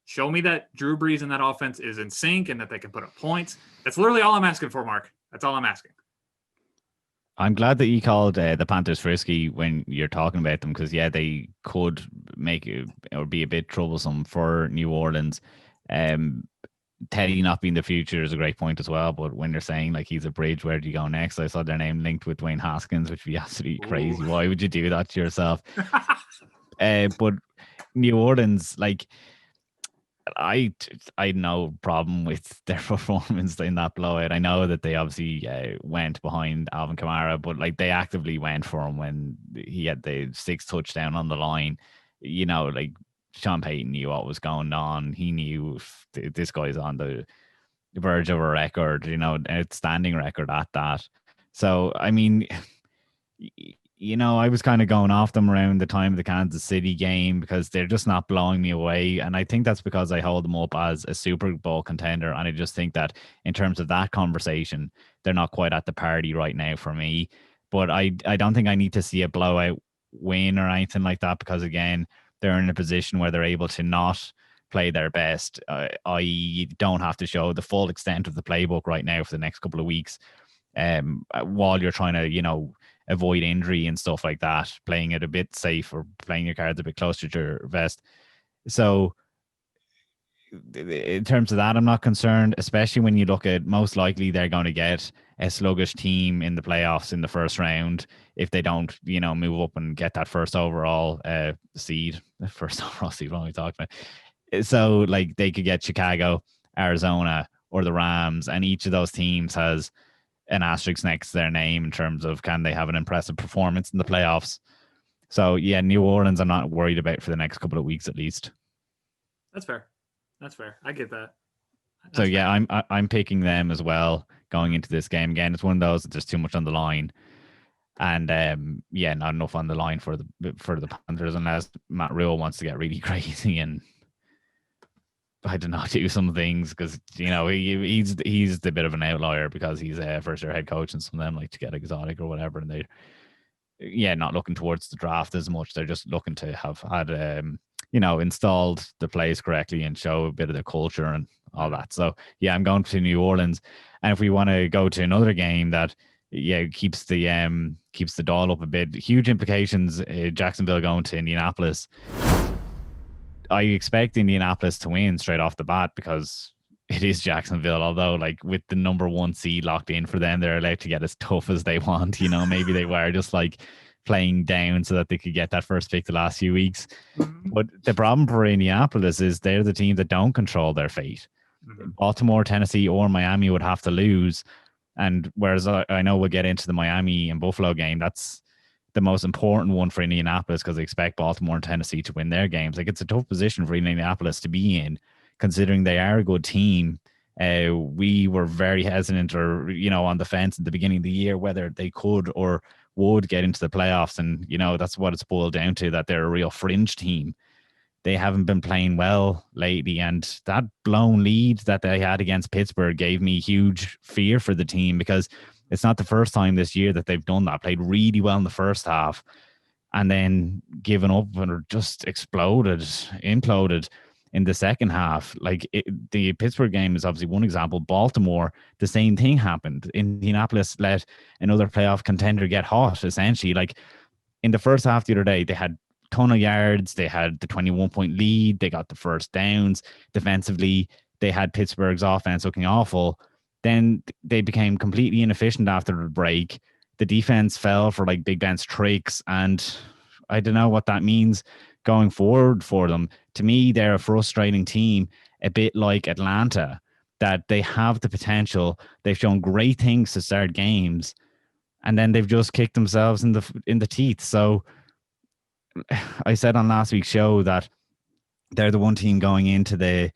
Show me that Drew Brees and that offense is in sync and that they can put up points. That's literally all I'm asking for, Mark. That's all I'm asking. I'm glad that you called the Panthers frisky when you're talking about them because, yeah, they could make it or be a bit troublesome for New Orleans. Teddy not being the future is a great point as well, but when they're saying like he's a bridge, where do you go next? I saw their name linked with Dwayne Haskins, which would be absolutely crazy. Ooh. Why would you do that to yourself? But New Orleans, like, I had no problem with their performance in that blowout. I know that they obviously went behind Alvin Kamara, but like they actively went for him when he had the 6th touchdown on the line. You know, like Sean Payton knew what was going on. He knew this guy's on the verge of a record, you know, an outstanding record at that. So, I mean, you know, I was kind of going off them around the time of the Kansas City game because they're just not blowing me away. And I think that's because I hold them up as a Super Bowl contender. And I just think that in terms of that conversation, they're not quite at the party right now for me. But I don't think I need to see a blowout win or anything like that because, again, they're in a position where they're able to not play their best, i.e. you don't have to show the full extent of the playbook right now for the next couple of weeks while you're trying to, you know, avoid injury and stuff like that, playing it a bit safe or playing your cards a bit closer to your vest. So in terms of that, I'm not concerned, especially when you look at most likely they're going to get a sluggish team in the playoffs in the first round if they don't, you know, move up and get that first overall seed. First overall seed, what are we talking about? So like they could get Chicago, Arizona, or the Rams, and each of those teams has an asterisk next to their name in terms of can they have an impressive performance in the playoffs. So yeah, New Orleans I'm not worried about for the next couple of weeks at least. That's fair. I get that. So yeah, I'm picking them as well going into this game. Again, it's one of those that there's too much on the line. And not enough on the line for the Panthers unless Matt Rule wants to get really crazy and I don't know, do some things because he's the bit of an outlier because he's a first year head coach and some of them like to get exotic or whatever, and they not looking towards the draft as much. They're just looking to have had installed the plays correctly and show a bit of the culture and all that. So yeah, I'm going to New Orleans, and if we want to go to another game that keeps the dial up a bit, huge implications. Jacksonville going to Indianapolis. I expect Indianapolis to win straight off the bat because it is Jacksonville. Although, like with the number 1 seed locked in for them, they're allowed to get as tough as they want. Maybe they were just like playing down so that they could get that first pick the last few weeks. Mm-hmm. But the problem for Indianapolis is they're the team that don't control their fate. Mm-hmm. Baltimore, Tennessee, or Miami would have to lose. And whereas I know we'll get into the Miami and Buffalo game, that's the most important one for Indianapolis because they expect Baltimore and Tennessee to win their games. Like, it's a tough position for Indianapolis to be in, considering they are a good team. We were very hesitant or, on the fence at the beginning of the year, whether they could or would get into the playoffs. And, that's what it's boiled down to, that they're a real fringe team. They haven't been playing well lately. And that blown lead that they had against Pittsburgh gave me huge fear for the team because it's not the first time this year that they've done that. Played really well in the first half and then given up and just imploded in the second half. Like the Pittsburgh game is obviously one example. Baltimore, the same thing happened. Indianapolis let another playoff contender get hot, essentially. Like in the first half the other day, they had a ton of yards. They had the 21-point lead. They got the first downs. Defensively, they had Pittsburgh's offense looking awful. Then they became completely inefficient after the break. The defense fell for like Big Ben's tricks, and I don't know what that means going forward for them. To me, they're a frustrating team, a bit like Atlanta, that they have the potential. They've shown great things to start games, and then they've just kicked themselves in the teeth. So I said on last week's show that they're the one team going into the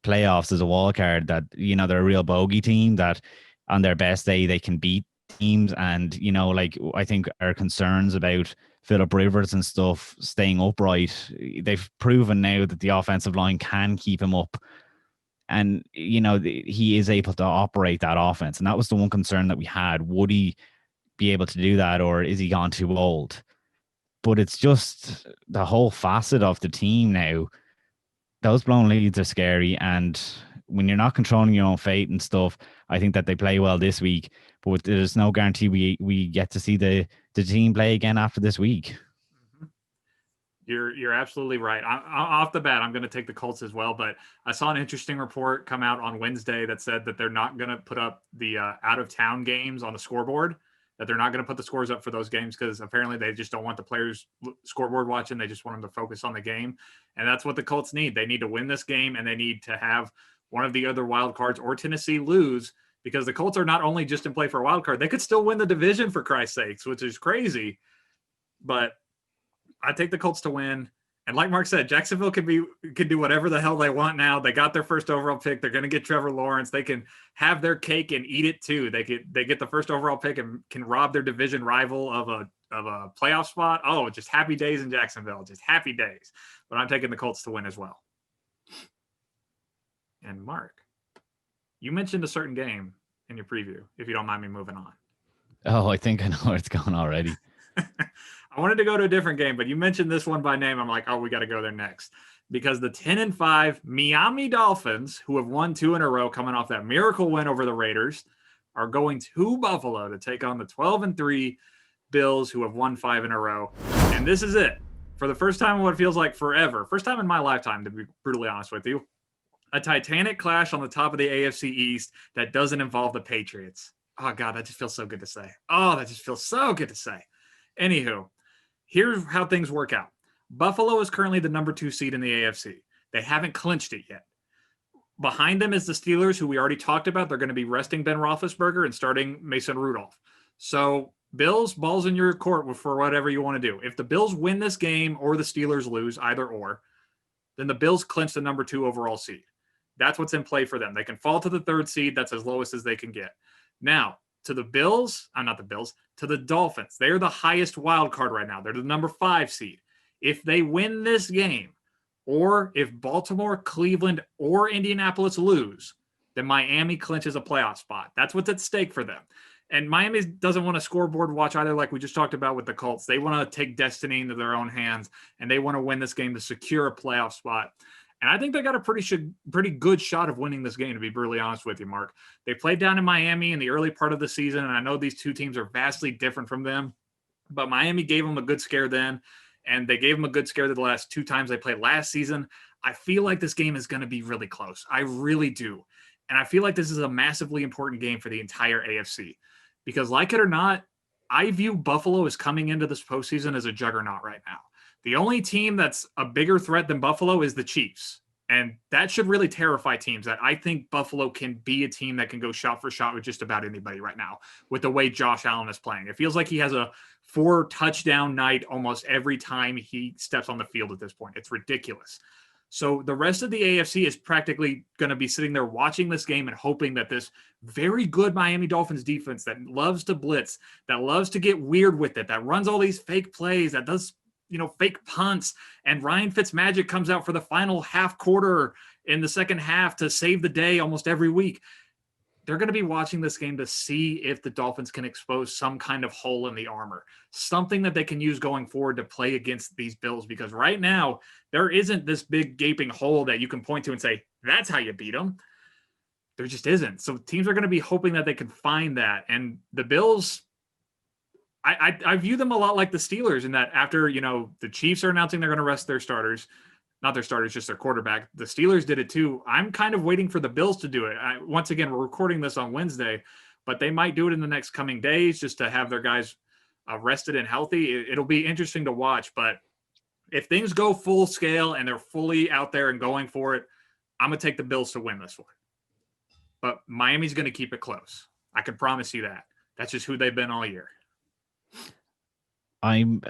playoffs as a wild card that they're a real bogey team that on their best day they can beat teams. And I think our concerns about Phillip Rivers and stuff staying upright, they've proven now that the offensive line can keep him up, and he is able to operate that offense. And that was the one concern that we had. Would he be able to do that, or is he gone too old? But it's just the whole facet of the team now. Those blown leads are scary, and when you're not controlling your own fate and stuff, I think that they play well this week, but there's no guarantee we get to see the team play again after this week. You're absolutely right. Off the bat, I'm going to take the Colts as well, but I saw an interesting report come out on Wednesday that said that they're not going to put up the out-of-town games on the scoreboard, that they're not going to put the scores up for those games because apparently they just don't want the players scoreboard watching. They just want them to focus on the game. And that's what the Colts need. They need to win this game, and they need to have one of the other wild cards or Tennessee lose, because the Colts are not only just in play for a wild card, they could still win the division for Christ's sakes, which is crazy. But I take the Colts to win. And like Mark said, Jacksonville can do whatever the hell they want now. They got their first overall pick. They're going to get Trevor Lawrence. They can have their cake and eat it too. They get the first overall pick and can rob their division rival of a playoff spot. Oh, just happy days in Jacksonville. Just happy days. But I'm taking the Colts to win as well. And Mark, you mentioned a certain game in your preview, if you don't mind me moving on. Oh, I think I know where it's going already. I wanted to go to a different game, but you mentioned this one by name. I'm like, oh, we got to go there next, because the 10-5 Miami Dolphins, who have won 2 in a row, coming off that miracle win over the Raiders, are going to Buffalo to take on the 12-3 Bills, who have won 5 in a row. And this is it. For the first time in what feels like forever, first time in my lifetime, to be brutally honest with you, a Titanic clash on the top of the AFC East that doesn't involve the Patriots. Oh, God, that just feels so good to say. Oh, that just feels so good to say. Anywho, here's how things work out. Buffalo is currently the number 2 seed in the AFC. They haven't clinched it yet. Behind them is the Steelers, who we already talked about. They're going to be resting Ben Roethlisberger and starting Mason Rudolph. So, Bills, balls in your court for whatever you want to do. If the Bills win this game or the Steelers lose, either or, then the Bills clinch the number 2 overall seed. That's what's in play for them. They can fall to the 3rd seed. That's as lowest as they can get. Now, to the Bills, not the Bills, to the Dolphins. They're the highest wild card right now. They're the number 5 seed. If they win this game, or if Baltimore, Cleveland, or Indianapolis lose, then Miami clinches a playoff spot. That's what's at stake for them. And Miami doesn't want to scoreboard watch either, like we just talked about with the Colts. They want to take destiny into their own hands, and they want to win this game to secure a playoff spot. And I think they got a pretty good shot of winning this game, to be brutally honest with you, Mark. They played down in Miami in the early part of the season, and I know these two teams are vastly different from them, but Miami gave them a good scare then, and they gave them a good scare the last 2 times they played last season. I feel like this game is going to be really close. I really do. And I feel like this is a massively important game for the entire AFC. Because like it or not, I view Buffalo as coming into this postseason as a juggernaut right now. The only team that's a bigger threat than Buffalo is the Chiefs. And that should really terrify teams, that I think Buffalo can be a team that can go shot for shot with just about anybody right now with the way Josh Allen is playing. It feels like he has a 4-touchdown night almost every time he steps on the field at this point. It's ridiculous. So the rest of the AFC is practically going to be sitting there watching this game and hoping that this very good Miami Dolphins defense that loves to blitz, that loves to get weird with it, that runs all these fake plays, that does, fake punts, and Ryan Fitzmagic comes out for the final half quarter in the second half to save the day almost every week. They're going to be watching this game to see if the Dolphins can expose some kind of hole in the armor, something that they can use going forward to play against these Bills, because right now there isn't this big gaping hole that you can point to and say, that's how you beat them. There just isn't. So teams are going to be hoping that they can find that. And the Bills, I view them a lot like the Steelers in that after, the Chiefs are announcing they're going to rest their starters, not their starters, just their quarterback. The Steelers did it too. I'm kind of waiting for the Bills to do it. Once again, we're recording this on Wednesday, but they might do it in the next coming days just to have their guys rested and healthy. It'll be interesting to watch, but if things go full scale and they're fully out there and going for it, I'm going to take the Bills to win this one. But Miami's going to keep it close. I can promise you that. That's just who they've been all year. I'm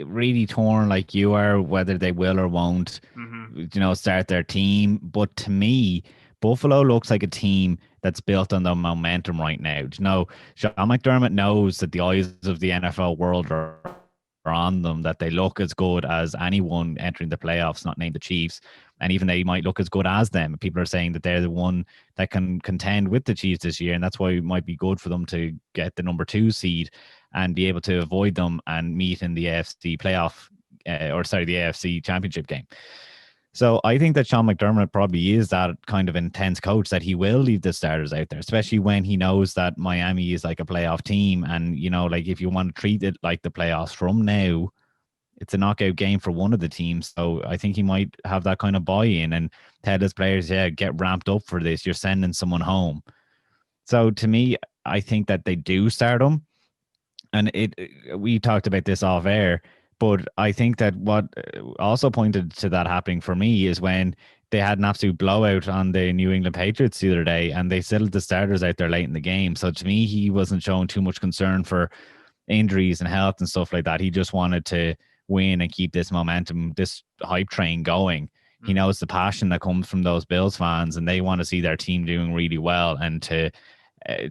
really torn like you are, whether they will or won't, start their team. But to me, Buffalo looks like a team that's built on the momentum right now. Sean McDermott knows that the eyes of the NFL world are on them, that they look as good as anyone entering the playoffs, not named the Chiefs. And even they might look as good as them. People are saying that they're the one that can contend with the Chiefs this year. And that's why it might be good for them to get the number 2 seed and be able to avoid them and meet in the AFC playoff, the AFC championship game. So I think that Sean McDermott probably is that kind of intense coach that he will leave the starters out there, especially when he knows that Miami is like a playoff team. And, if you want to treat it like the playoffs from now, it's a knockout game for one of the teams. So I think he might have that kind of buy-in and tell his players, get ramped up for this. You're sending someone home. So to me, I think that they do start him. And we talked about this off air, but I think that what also pointed to that happening for me is when they had an absolute blowout on the New England Patriots the other day, and they settled the starters out there late in the game. So to me, he wasn't showing too much concern for injuries and health and stuff like that. He just wanted to win and keep this momentum, this hype train going. He knows the passion that comes from those Bills fans, and they want to see their team doing really well and to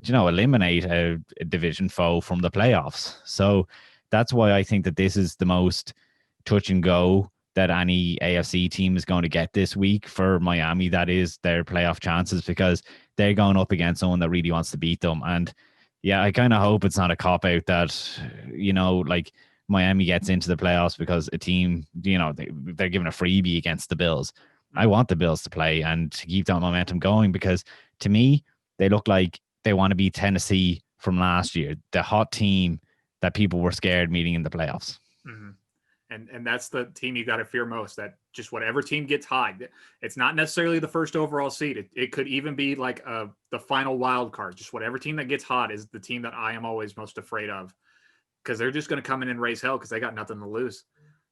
eliminate a division foe from the playoffs. So that's why I think that this is the most touch and go that any AFC team is going to get this week for Miami. That is their playoff chances, because they're going up against someone that really wants to beat them. And yeah, I kind of hope it's not a cop-out that, Miami gets into the playoffs because a team, they're giving a freebie against the Bills. I want the Bills to play and to keep that momentum going, because to me, they look like they want to be Tennessee from last year, the hot team that people were scared meeting in the playoffs. Mm-hmm. And that's the team you got to fear most, that just whatever team gets hot, it's not necessarily the first overall seed. It could even be like the final wild card. Just whatever team that gets hot is the team that I am always most afraid of, because they're just going to come in and raise hell because they got nothing to lose.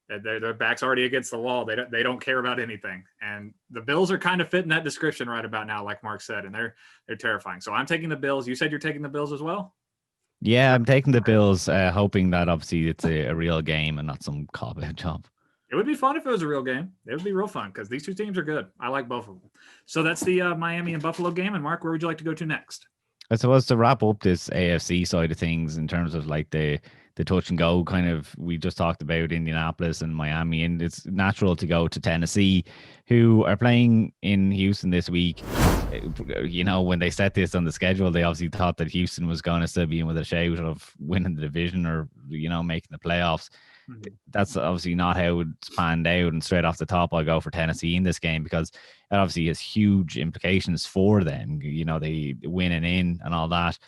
Their back's already against the wall. They don't care about anything. And the Bills are kind of fitting that description right about now, like Mark said, and they're terrifying. So I'm taking the Bills. You said you're taking the Bills as well? Yeah, I'm taking the Bills, hoping that obviously it's a real game and not some cop-out job. It would be fun if it was a real game. It would be real fun because these two teams are good. I like both of them. So that's the Miami and Buffalo game. And Mark, where would you like to go to next? I suppose to wrap up this AFC side of things in terms of like the touch and go kind of, we just talked about Indianapolis and Miami, and it's natural to go to Tennessee, who are playing in Houston this week. You know, when they set this on the schedule, they obviously thought that Houston was going to still be in with a shout of winning the division or, you know, making the playoffs. Mm-hmm. That's obviously not how it's panned out. And straight off the top, I'll go for Tennessee in this game because it obviously has huge implications for them. You know, they winning in and all that.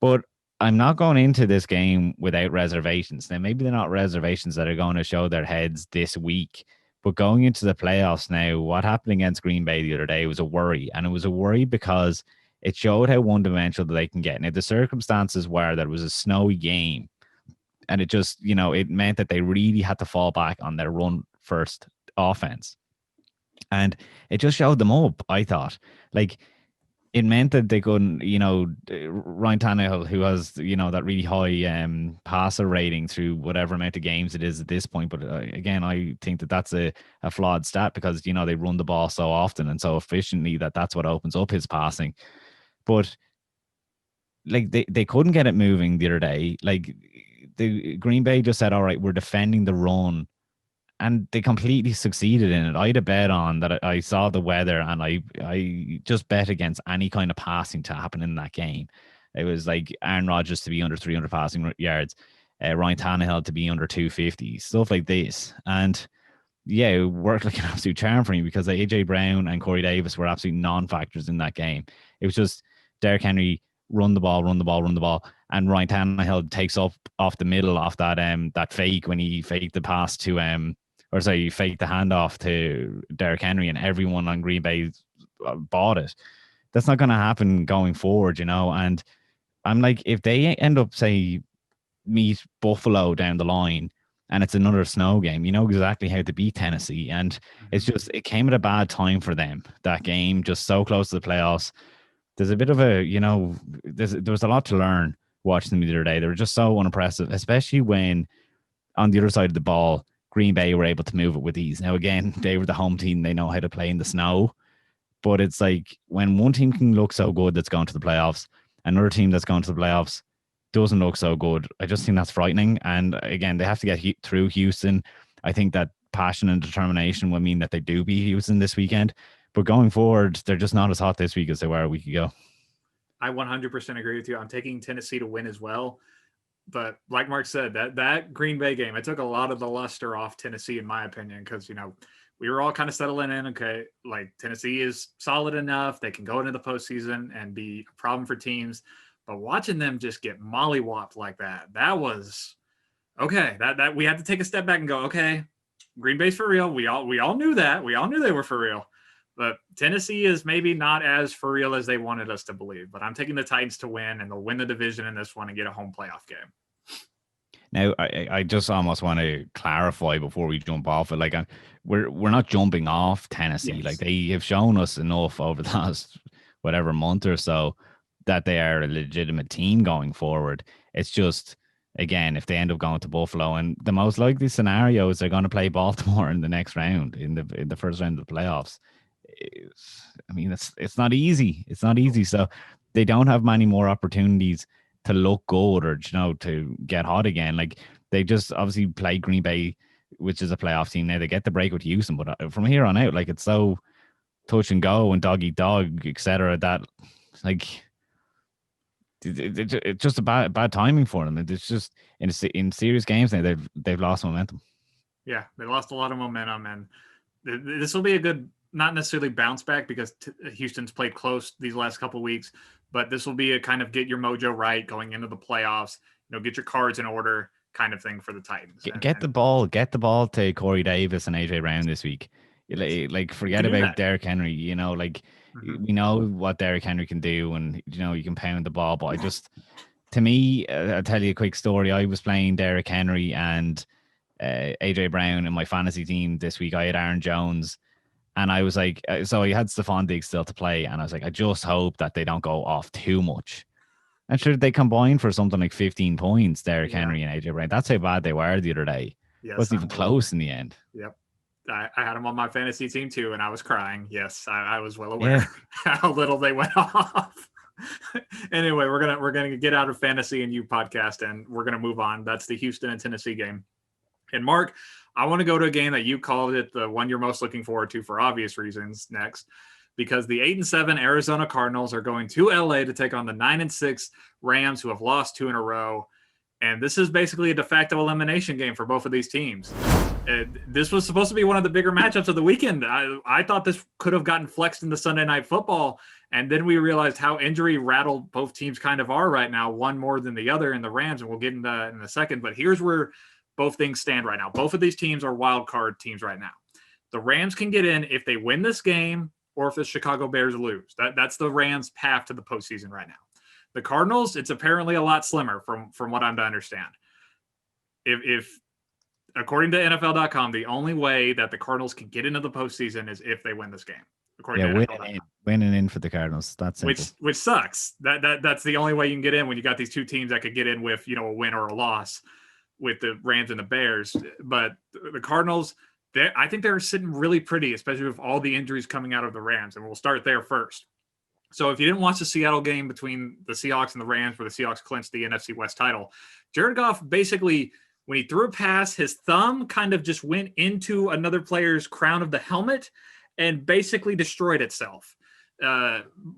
But I'm not going into this game without reservations. Now, maybe they're not reservations that are going to show their heads this week, but going into the playoffs now, what happened against Green Bay the other day was a worry. And it was a worry because it showed how one-dimensional they can get. Now, the circumstances were that it was a snowy game. And it just, you know, it meant that they really had to fall back on their run-first offense. And it just showed them up, I thought. Like, it meant that they couldn't, you know, Ryan Tannehill, who has, you know, that really high passer rating through whatever amount of games it is at this point. But again, I think that that's a flawed stat because, you know, they run the ball so often and so efficiently that that's what opens up his passing. But like they couldn't get it moving the other day. Like the Green Bay just said, all right, we're defending the run. And they completely succeeded in it. I had a bet on that. I saw the weather and I just bet against any kind of passing to happen in that game. It was like Aaron Rodgers to be under 300 passing yards, Ryan Tannehill to be under 250, stuff like this. And yeah, it worked like an absolute charm for me because AJ Brown and Corey Davis were absolute non-factors in that game. It was just Derrick Henry run the ball, and Ryan Tannehill takes up off the middle off that fake when he faked the pass to he faked the handoff to Derrick Henry, and everyone on Green Bay bought it. That's not going to happen going forward, you know. And I'm like, if they end up, say, meet Buffalo down the line, and it's another snow game, you know exactly how to beat Tennessee. And it's just, it came at a bad time for them, that game, just so close to the playoffs. There's a bit of a, you know, there was a lot to learn watching them the other day. They were just so unimpressive, especially when on the other side of the ball, Green Bay were able to move it with ease. Now, again, they were the home team. They know how to play in the snow. But it's like when one team can look so good that's gone to the playoffs, another team that's gone to the playoffs doesn't look so good. I just think that's frightening. And again, they have to get through Houston. I think that passion and determination will mean that they do beat Houston this weekend. But going forward, they're just not as hot this week as they were a week ago. I 100% agree with you. I'm taking Tennessee to win as well. But like Mark said, that Green Bay game, it took a lot of the luster off Tennessee, in my opinion, because, you know, we were all kind of settling in. Okay, like Tennessee is solid enough. They can go into the postseason and be a problem for teams. But watching them just get mollywopped like that was okay. That we had to take a step back and go, okay, Green Bay's for real. We all knew that. We all knew they were for real. But Tennessee is maybe not as for real as they wanted us to believe. But I'm taking the Titans to win, and they'll win the division in this one and get a home playoff game. Now, I just almost want to clarify before we jump off it. Like, we're not jumping off Tennessee. Yes. Like, they have shown us enough over the last whatever month or so that they are a legitimate team going forward. It's just, again, if they end up going to Buffalo, and the most likely scenario is they're going to play Baltimore in the next round, in the first round of the playoffs. I mean, it's not easy. It's not easy. So they don't have many more opportunities to look good or, you know, to get hot again. Like, they just obviously play Green Bay, which is a playoff team. Now they get the break with Houston, but from here on out, like, it's so touch and go and dog eat dog, etc. That, like, it's just a bad timing for them. It's just in serious games now they've lost momentum. Yeah, they lost a lot of momentum, and this will be a good, not necessarily bounce back because Houston's played close these last couple of weeks, but this will be a kind of get your mojo right going into the playoffs, you know, get your cards in order kind of thing for the Titans. Get the ball to Corey Davis and AJ Brown this week. Like, forget about Derrick Henry, you know, like, we know what Derrick Henry can do, and, you know, you can pound the ball, but I just, to me, I'll tell you a quick story. I was playing Derrick Henry and AJ Brown in my fantasy team this week. I had Aaron Jones, and I was like, so I had Stephon Diggs still to play, and I was like, I just hope that they don't go off too much. And sure, they combined for something like 15 points, Derrick Henry and AJ Brown. That's how bad they were the other day. Yes, wasn't even close in the end. Yep. I had him on my fantasy team too, and I was crying. Yes, I was well aware how little they went off. Anyway, we're gonna get out of fantasy and you podcast, and we're gonna move on. That's the Houston and Tennessee game. And Mark, I want to go to a game that you called it the one you're most looking forward to for obvious reasons next, because the 8-7 Arizona Cardinals are going to LA to take on the 9-6 Rams, who have lost 2 in a row. And this is basically a de facto elimination game for both of these teams. This was supposed to be one of the bigger matchups of the weekend. I thought this could have gotten flexed into Sunday Night Football, and then we realized how injury rattled both teams kind of are right now, one more than the other in the Rams, and we'll get into that in a second. But here's where both things stand right now. Both of these teams are wild card teams right now. The Rams can get in if they win this game or if the Chicago Bears lose. That's the Rams' path to the postseason right now. The Cardinals, it's apparently a lot slimmer from what I'm to understand. If according to NFL.com, the only way that the Cardinals can get into the postseason is if they win this game. According to NFL.com. Winning in for the Cardinals. That's simple. Which sucks. That's the only way you can get in when you got these two teams that could get in with, a win or a loss with the Rams and the Bears. But the Cardinals, I think they're sitting really pretty, especially with all the injuries coming out of the Rams. And we'll start there first. So if you didn't watch the Seattle game between the Seahawks and the Rams, where the Seahawks clinched the NFC West title, Jared Goff basically, when he threw a pass, his thumb kind of just went into another player's crown of the helmet and basically destroyed itself.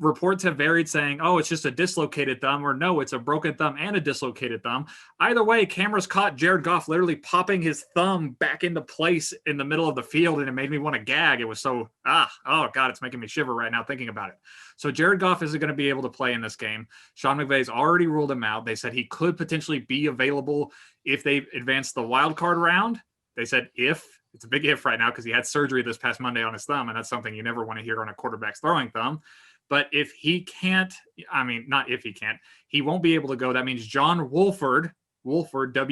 Reports have varied saying, oh, it's just a dislocated thumb, or no, it's a broken thumb and a dislocated thumb. Either way, cameras caught Jared Goff literally popping his thumb back into place in the middle of the field, and it made me want to gag. It was so, oh God, it's making me shiver right now thinking about it. So Jared Goff isn't going to be able to play in this game. Sean McVay's already ruled him out. They said he could potentially be available if they advance the wild card round. They said if. It's a big if right now because he had surgery this past Monday on his thumb, and that's something you never want to hear on a quarterback's throwing thumb. But if he can't, not if he can't, he won't be able to go. That means John Wolford, Wolford, will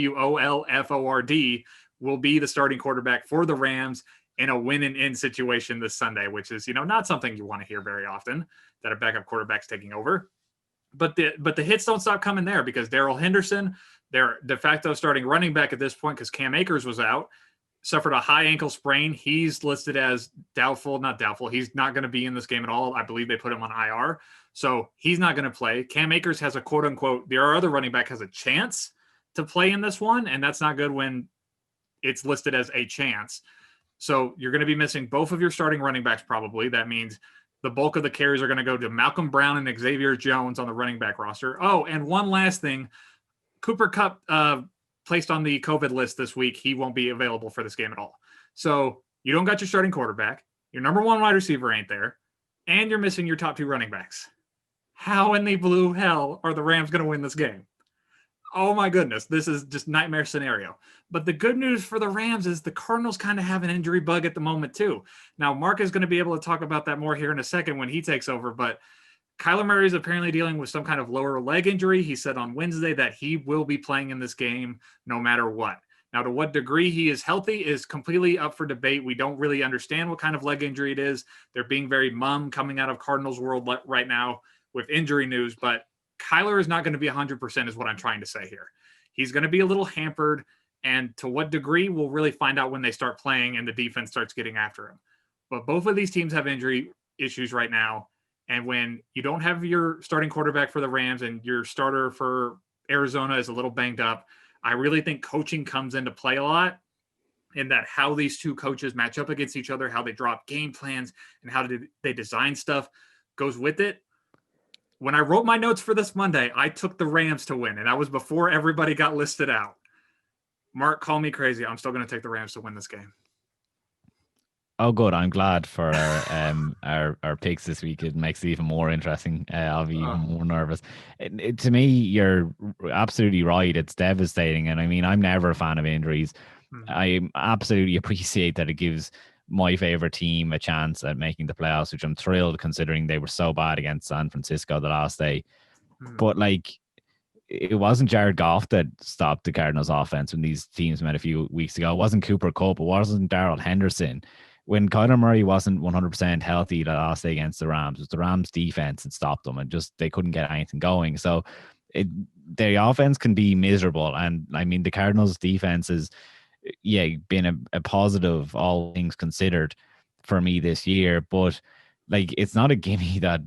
be the starting quarterback for the Rams in a win and in situation this Sunday, which is, not something you want to hear very often, that a backup quarterback's taking over. But the hits don't stop coming there because Darrell Henderson, their de facto starting running back at this point because Cam Akers was out, suffered a high ankle sprain. He's listed as not doubtful. He's not going to be in this game at all. I believe they put him on IR. So he's not going to play. Cam Akers has a quote unquote, their other running back has a chance to play in this one. And that's not good when it's listed as a chance. So you're going to be missing both of your starting running backs probably. That means the bulk of the carries are going to go to Malcolm Brown and Xavier Jones on the running back roster. Oh, and one last thing, Cooper Kupp, placed on the COVID list this week. He won't be available for this game at all. So you don't got your starting quarterback. Your number one wide receiver ain't there. And you're missing your top two running backs. How in the blue hell are the Rams going to win this game? Oh my goodness. This is just nightmare scenario. But the good news for the Rams is the Cardinals kind of have an injury bug at the moment too. Now, Mark is going to be able to talk about that more here in a second when he takes over, but Kyler Murray is apparently dealing with some kind of lower leg injury. He said on Wednesday that he will be playing in this game no matter what. Now, to what degree he is healthy is completely up for debate. We don't really understand what kind of leg injury it is. They're being very mum coming out of Cardinals world right now with injury news, but Kyler is not going to be 100% is what I'm trying to say here. He's going to be a little hampered, and to what degree we'll really find out when they start playing and the defense starts getting after him. But both of these teams have injury issues right now. And when you don't have your starting quarterback for the Rams and your starter for Arizona is a little banged up, I really think coaching comes into play a lot, in that how these two coaches match up against each other, how they drop game plans, and how they design stuff goes with it. When I wrote my notes for this Monday, I took the Rams to win, and that was before everybody got listed out. Mark, call me crazy. I'm still going to take the Rams to win this game. Oh, good. I'm glad for our picks this week. It makes it even more interesting. I'll be even more nervous. To me, you're absolutely right. It's devastating. And I'm never a fan of injuries. I absolutely appreciate that it gives my favorite team a chance at making the playoffs, which I'm thrilled considering they were so bad against San Francisco the last day. But it wasn't Jared Goff that stopped the Cardinals offense when these teams met a few weeks ago. It wasn't Cooper Kupp. It wasn't Darrell Henderson. When Kyler Murray wasn't 100% healthy the last day against the Rams, it was the Rams defense that stopped them, and just they couldn't get anything going. So the offense can be miserable. And the Cardinals defense is been a positive, all things considered, for me this year. But like, it's not a gimme that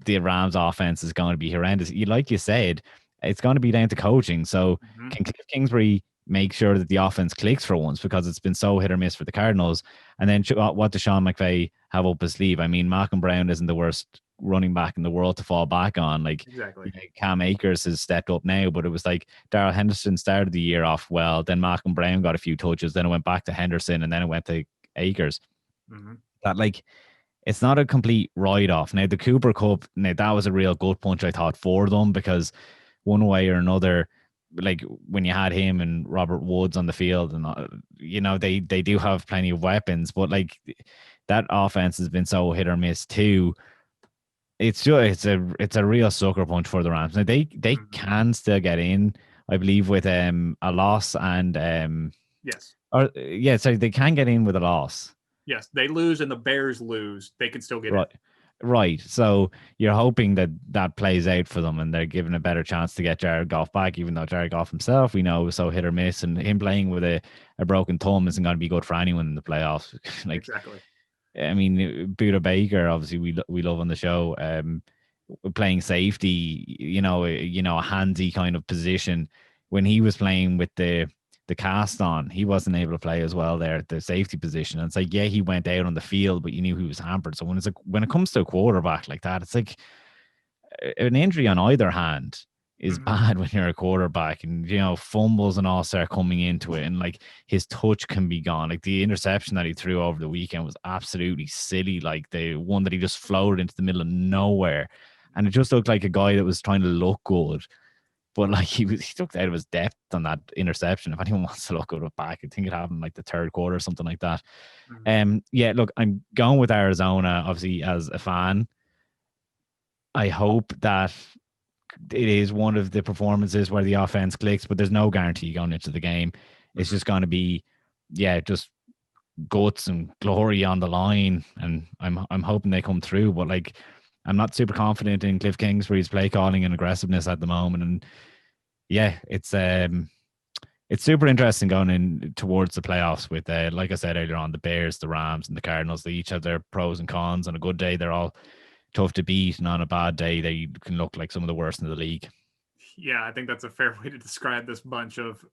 the Rams offense is going to be horrendous. Like you said, it's going to be down to coaching. So can Cliff Kingsbury make sure that the offense clicks for once, because it's been so hit or miss for the Cardinals? And then what does Sean McVay have up his sleeve? I mean, Malcolm Brown isn't the worst running back in the world to fall back on. Like, exactly. Cam Akers has stepped up now, but it was like Darrell Henderson started the year off well, then Malcolm Brown got a few touches, then it went back to Henderson, and then it went to Akers. That, like, it's not a complete write-off. Now, the Cooper Cup, that was a real gut punch, I thought, for them, because one way or another, like, when you had him and Robert Woods on the field, and they do have plenty of weapons, but like, that offense has been so hit or miss too. It's a real sucker punch for the Rams. Now, they can still get in, I believe, with a loss and yes, sorry, they can get in with a loss. Yes, they lose and the Bears lose, they can still get in. Right. So you're hoping that plays out for them, and they're given a better chance to get Jared Goff back, even though Jared Goff himself, we know, was so hit or miss, and him playing with a broken thumb isn't going to be good for anyone in the playoffs. Like, exactly. I mean, Buda Baker, obviously we love on the show, playing safety, a handsy kind of position. When he was playing with the cast on, he wasn't able to play as well there at the safety position. And it's like, yeah, he went out on the field, but you knew he was hampered. So when it comes to a quarterback like that, it's like an injury on either hand is bad when you're a quarterback, and fumbles and all start coming into it, and like, his touch can be gone. Like, the interception that he threw over the weekend was absolutely silly, like the one that he just floated into the middle of nowhere, and it just looked like a guy that was trying to look good. But like, he took out of his depth on that interception. If anyone wants to look at it back, I think it happened like the third quarter or something like that. Look, I'm going with Arizona, obviously, as a fan. I hope that it is one of the performances where the offense clicks, but there's no guarantee going into the game. It's just going to be, just guts and glory on the line, and I'm hoping they come through. But like, I'm not super confident in Cliff Kingsbury's play calling and aggressiveness at the moment. And it's super interesting going in towards the playoffs with, like I said earlier on, the Bears, the Rams, and the Cardinals. They each have their pros and cons. On a good day, they're all tough to beat, and on a bad day, they can look like some of the worst in the league. Yeah, I think that's a fair way to describe this bunch of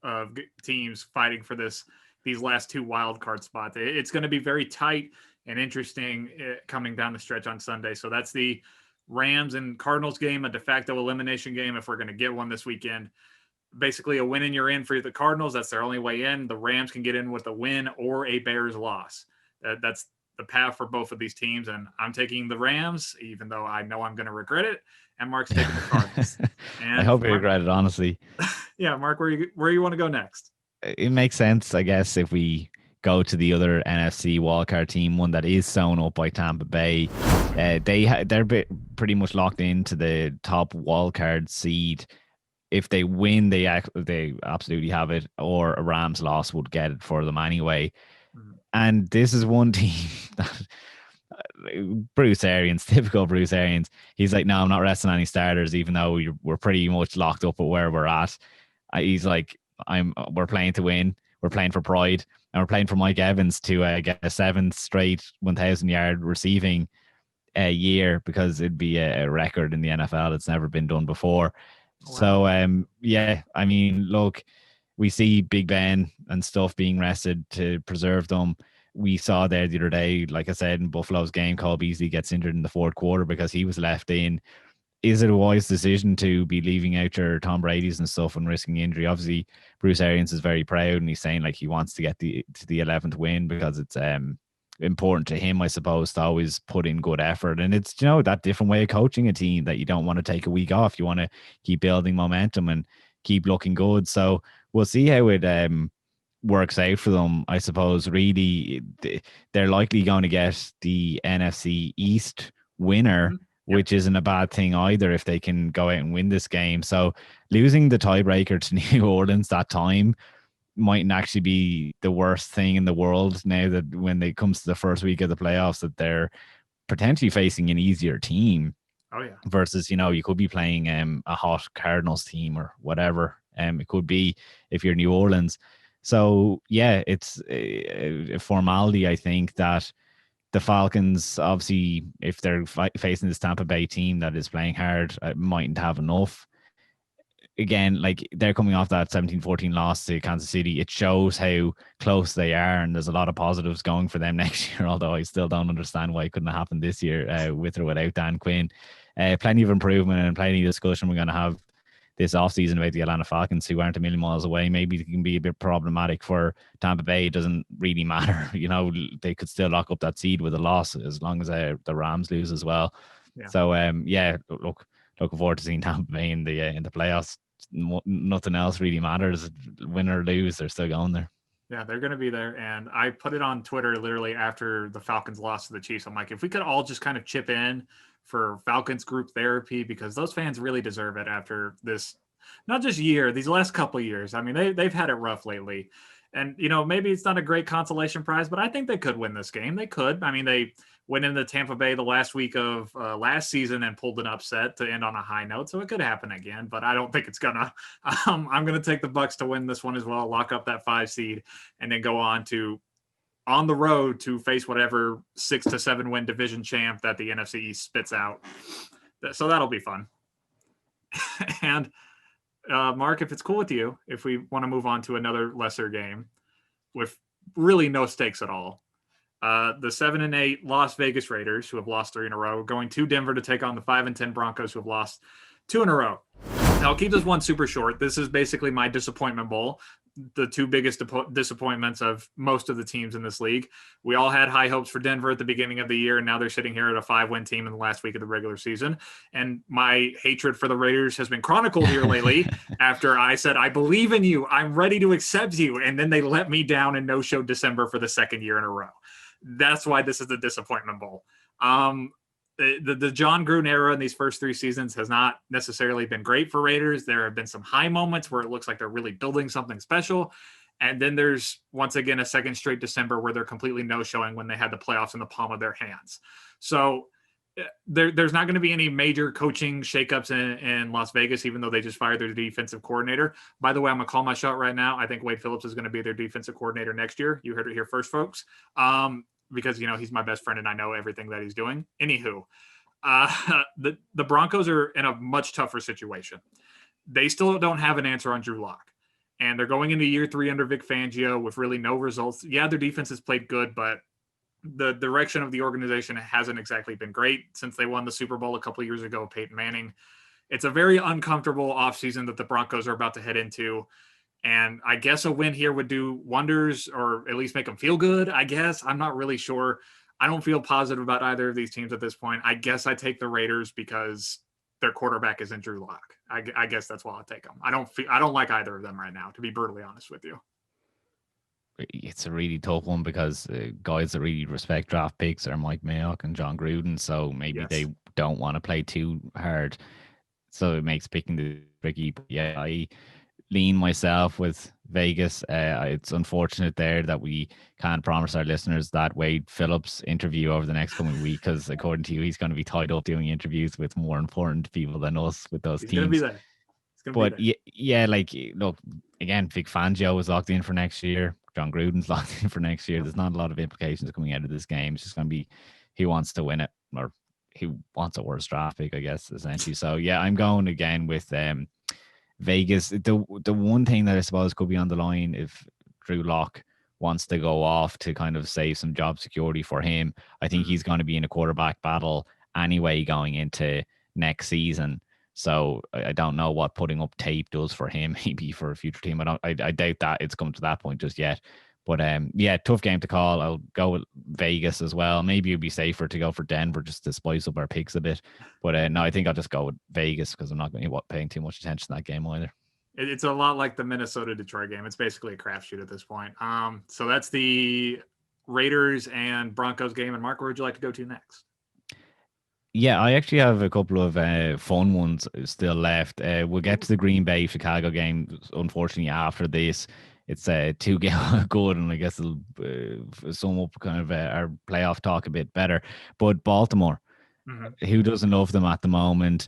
teams fighting for these last two wild card spots. It's going to be very tight and interesting coming down the stretch on Sunday. So that's the Rams and Cardinals game, a de facto elimination game if we're going to get one this weekend. Basically, a win and you're in for the Cardinals. That's their only way in. The Rams can get in with a win or a Bears loss. That's the path for both of these teams, and I'm taking the Rams, even though I know I'm going to regret it. And Mark's taking the Cardinals. And I hope you regret it, honestly. Yeah, Mark, where you want to go next? It makes sense, I guess, if we go to the other NFC wildcard team, one that is sewn up by Tampa Bay. They're pretty much locked into the top wildcard seed. If they win, they absolutely have it, or a Rams loss would get it for them anyway. And this is one team that Bruce Arians, typical Bruce Arians, he's like, no, I'm not resting any starters, even though we're pretty much locked up at where we're at. He's like, we're playing to win, we're playing for pride, and we're playing for Mike Evans to get a 7th straight 1,000-yard receiving year, because it'd be a record in the NFL. It's never been done before. Wow. So, I mean, look, we see Big Ben and stuff being rested to preserve them. We saw there the other day, like I said, in Buffalo's game, Cole Beasley gets injured in the 4th quarter because he was left in. Is it a wise decision to be leaving out your Tom Brady's and stuff and risking injury? Obviously, Bruce Arians is very proud, and he's saying like he wants to get to the 11th win because it's important to him, I suppose, to always put in good effort. And it's, that different way of coaching a team, that you don't want to take a week off. You want to keep building momentum and keep looking good. So we'll see how it works out for them. I suppose really they're likely going to get the NFC East winner, which isn't a bad thing either if they can go out and win this game. So losing the tiebreaker to New Orleans that time mightn't actually be the worst thing in the world, now that when it comes to the first week of the playoffs, that they're potentially facing an easier team. Oh yeah. Versus, you could be playing a hot Cardinals team or whatever. It could be if you're New Orleans. So yeah, it's a formality. I think that the Falcons, obviously, if they're facing this Tampa Bay team that is playing hard, mightn't have enough. Again, like they're coming off that 17-14 loss to Kansas City. It shows how close they are, and there's a lot of positives going for them next year, although I still don't understand why it couldn't have happened this year with or without Dan Quinn. Plenty of improvement and plenty of discussion we're going to have this offseason about the Atlanta Falcons, who aren't a million miles away. Maybe it can be a bit problematic for Tampa Bay. It doesn't really matter. They could still lock up that seed with a loss as long as the Rams lose as well. Yeah. So, looking forward to seeing Tampa Bay in the playoffs. Nothing else really matters. Win or lose, they're still going there. Yeah, they're going to be there. And I put it on Twitter literally after the Falcons lost to the Chiefs. I'm like, if we could all just kind of chip in for Falcons group therapy, because those fans really deserve it after this, not just year, these last couple of years. I mean, they've had it rough lately. And, maybe it's not a great consolation prize, but I think they could win this game. They could. I mean, they went into Tampa Bay the last week of last season and pulled an upset to end on a high note. So it could happen again, but I don't think it's gonna. I'm going to take the Bucs to win this one as well, lock up that 5 seed, and then go on the road to face whatever 6 to 7 win division champ that the NFC East spits out. So that'll be fun. And Mark, if it's cool with you, if we want to move on to another lesser game with really no stakes at all, the 7-8 Las Vegas Raiders, who have lost 3 in a row, going to Denver to take on the 5-10 Broncos, who have lost 2 in a row. Now, I'll keep this one super short. This is basically my disappointment bowl, the 2 biggest disappointments of most of the teams in this league. We all had high hopes for Denver at the beginning of the year, and now they're sitting here at a 5-win team in the last week of the regular season. And my hatred for the Raiders has been chronicled here lately after I said, I believe in you, I'm ready to accept you. And then they let me down and no-showed December for the 2nd year in a row. That's why this is the disappointment bowl. The John Gruden era in these first 3 seasons has not necessarily been great for Raiders. There have been some high moments where it looks like they're really building something special. And then there's once again a 2nd straight December where they're completely no-showing when they had the playoffs in the palm of their hands. So there's not going to be any major coaching shakeups in Las Vegas, even though they just fired their defensive coordinator. By the way, I'm going to call my shot right now. I think Wade Phillips is going to be their defensive coordinator next year. You heard it here first, folks. Because, he's my best friend and I know everything that he's doing. Anywho, the Broncos are in a much tougher situation. They still don't have an answer on Drew Lock. And they're going into year 3 under Vic Fangio with really no results. Yeah, their defense has played good, but the direction of the organization hasn't exactly been great since they won the Super Bowl a couple of years ago, Peyton Manning. It's a very uncomfortable offseason that the Broncos are about to head into. And I guess a win here would do wonders, or at least make them feel good, I guess. I'm not really sure. I don't feel positive about either of these teams at this point. I guess I take the Raiders because their quarterback is in Drew Lock. I guess that's why I'll take them. I don't like either of them right now, to be brutally honest with you. It's a really tough one because guys that really respect draft picks are Mike Mayock and John Gruden, so maybe they don't want to play too hard. So it makes picking the tricky. But yeah, I lean myself with Vegas. It's unfortunate there that we can't promise our listeners that Wade Phillips interview over the next coming week, because according to you, he's going to be tied up doing interviews with more important people than us with those teams. Going to be there. But look, again, Vic Fangio is locked in for next year. John Gruden's locked in for next year. There's not a lot of implications coming out of this game. It's just going to be who wants to win it, or who wants a worse draft pick, I guess, essentially. So yeah, I'm going again with Vegas. The one thing that I suppose could be on the line if Drew Lock wants to go off to kind of save some job security for him, I think he's going to be in a quarterback battle anyway going into next season. So I don't know what putting up tape does for him, maybe for a future team. I doubt that it's come to that point just yet. But tough game to call. I'll go with Vegas as well. Maybe it'd be safer to go for Denver just to spice up our picks a bit. But no, I think I'll just go with Vegas because I'm not going to be paying too much attention to that game either. It's a lot like the Minnesota-Detroit game. It's basically a crapshoot at this point. So that's the Raiders and Broncos game. And Mark, where would you like to go to next? Yeah, I actually have a couple of fun ones still left. We'll get to the Green Bay Chicago game, unfortunately, after this. It's too good, and I guess it'll sum up kind of our playoff talk a bit better. But Baltimore, who doesn't love them at the moment?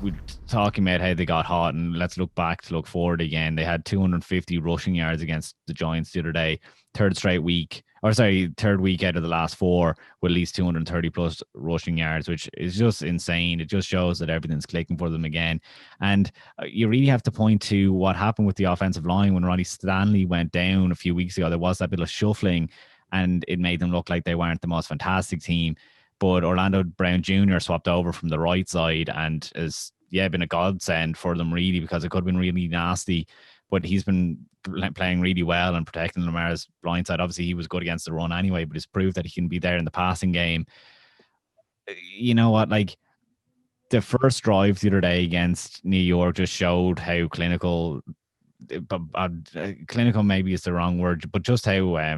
we talking about how they got hot, and let's look back to look forward again. They had 250 rushing yards against the Giants the other day, third week out of the last 4 with at least 230 plus rushing yards, which is just insane. It just shows that everything's clicking for them again. And you really have to point to what happened with the offensive line when Ronnie Stanley went down a few weeks ago. There was that bit of shuffling, and it made them look like they weren't the most fantastic team. But Orlando Brown Jr. swapped over from the right side and has been a godsend for them, really, because it could have been really nasty. But he's been playing really well and protecting Lamar's blind side. Obviously, he was good against the run anyway, but he's proved that he can be there in the passing game. You know what? Like, the first drive the other day against New York just showed how clinical maybe is the wrong word, but just how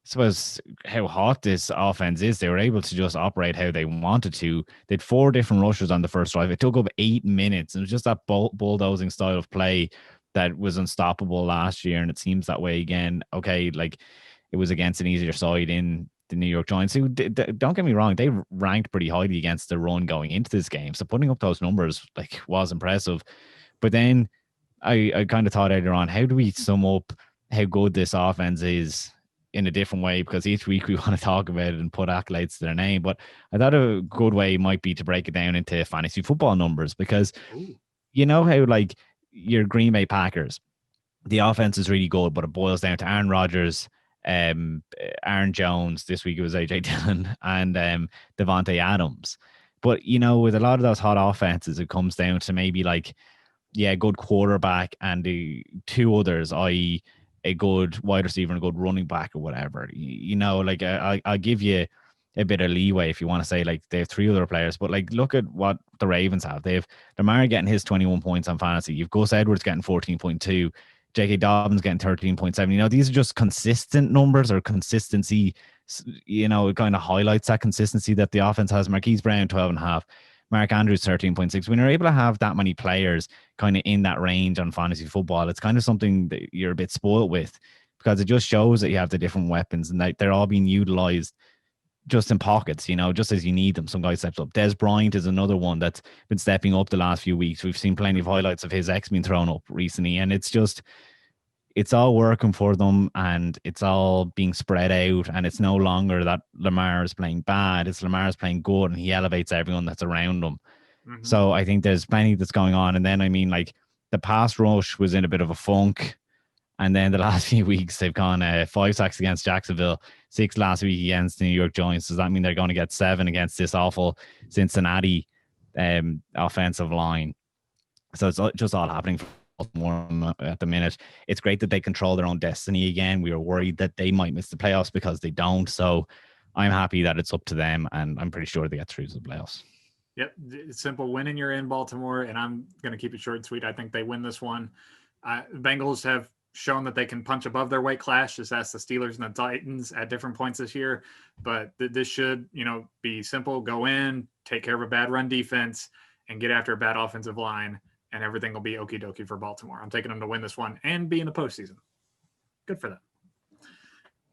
suppose how hot this offense is. They were able to just operate how they wanted to. They had 4 different rushes on the first drive. It took up 8 minutes. It was just that bulldozing style of play that was unstoppable last year, and it seems that way again. Okay, like, it was against an easier side in the New York Giants, who, don't get me wrong, they ranked pretty highly against the run going into this game. So putting up those numbers was impressive. But then I kind of thought earlier on, how do we sum up how good this offense is in a different way? Because each week we want to talk about it and put accolades to their name. But I thought a good way might be to break it down into fantasy football numbers, because you know how, like, your Green Bay Packers, the offense is really good, but it boils down to Aaron Rodgers, Aaron Jones. This week it was AJ Dillon and Devontae Adams. But, you know, with a lot of those hot offenses, it comes down to maybe good quarterback and the 2 others, i.e. a good wide receiver and a good running back or whatever. You know, like, I'll give you a bit of leeway if you want to say, like, they have 3 other players, but, like, look at what the Ravens have. They have Lamar getting his 21 points on fantasy. You've Gus Edwards getting 14.2. J.K. Dobbins getting 13.7. You know, these are just consistent numbers, or consistency. You know, it kind of highlights that consistency that the offense has. Marquise Brown, 12.5. Mark Andrews, 13.6. When you're able to have that many players kind of in that range on fantasy football, it's kind of something that you're a bit spoiled with, because it just shows that you have the different weapons and that they're all being utilized just in pockets, you know, just as you need them. Some guy steps up. Des Bryant is another one that's been stepping up the last few weeks. We've seen plenty of highlights of his X being thrown up recently, and it's all working for them, and it's all being spread out, and it's no longer that Lamar is playing bad. It's Lamar is playing good, and he elevates everyone that's around him. Mm-hmm. So I think there's plenty that's going on. And then, I mean, like, the pass rush was in a bit of a funk. And then the last few weeks, they've gone 5 sacks against Jacksonville, 6 last week against the New York Giants. Does that mean they're going to get 7 against this awful Cincinnati offensive line? So it's just all happening for Baltimore at the minute. It's great that they control their own destiny again. We were worried that they might miss the playoffs because they don't. So I'm happy that it's up to them, and I'm pretty sure they get through to the playoffs. Yep. It's simple. Winning, you're in Baltimore, and I'm going to keep it short and sweet. I think they win this one. The Bengals have shown that they can punch above their weight class. Just ask the Steelers and the Titans at different points this year. But this should, be simple. Go in, take care of a bad run defense, and get after a bad offensive line, and everything will be okie dokie for Baltimore. I'm taking them to win this one and be in the postseason. Good for them.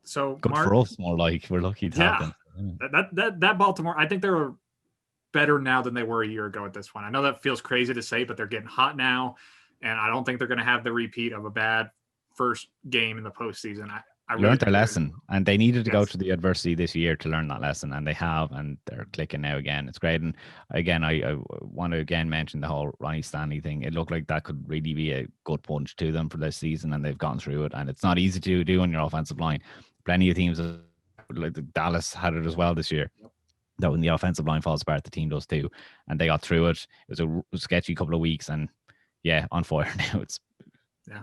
So good, Mark, for us, more like we're lucky to have them. That Baltimore, I think they're better now than they were a year ago at this point. I know that feels crazy to say, but they're getting hot now, and I don't think they're going to have the repeat of a bad first game in the postseason. I really learned their lesson, and they needed to go through the adversity this year to learn that lesson, and they have, and they're clicking now again. It's great. And again, I want to again mention the whole Ronnie Stanley thing. It looked like that could really be a good punch to them for this season, and they've gone through it, and it's not easy to do on your offensive line. Plenty of teams, like Dallas, had it as well this year. Yep. That when the offensive line falls apart, the team does too, and they got through it. It was a sketchy couple of weeks, and on fire now. It's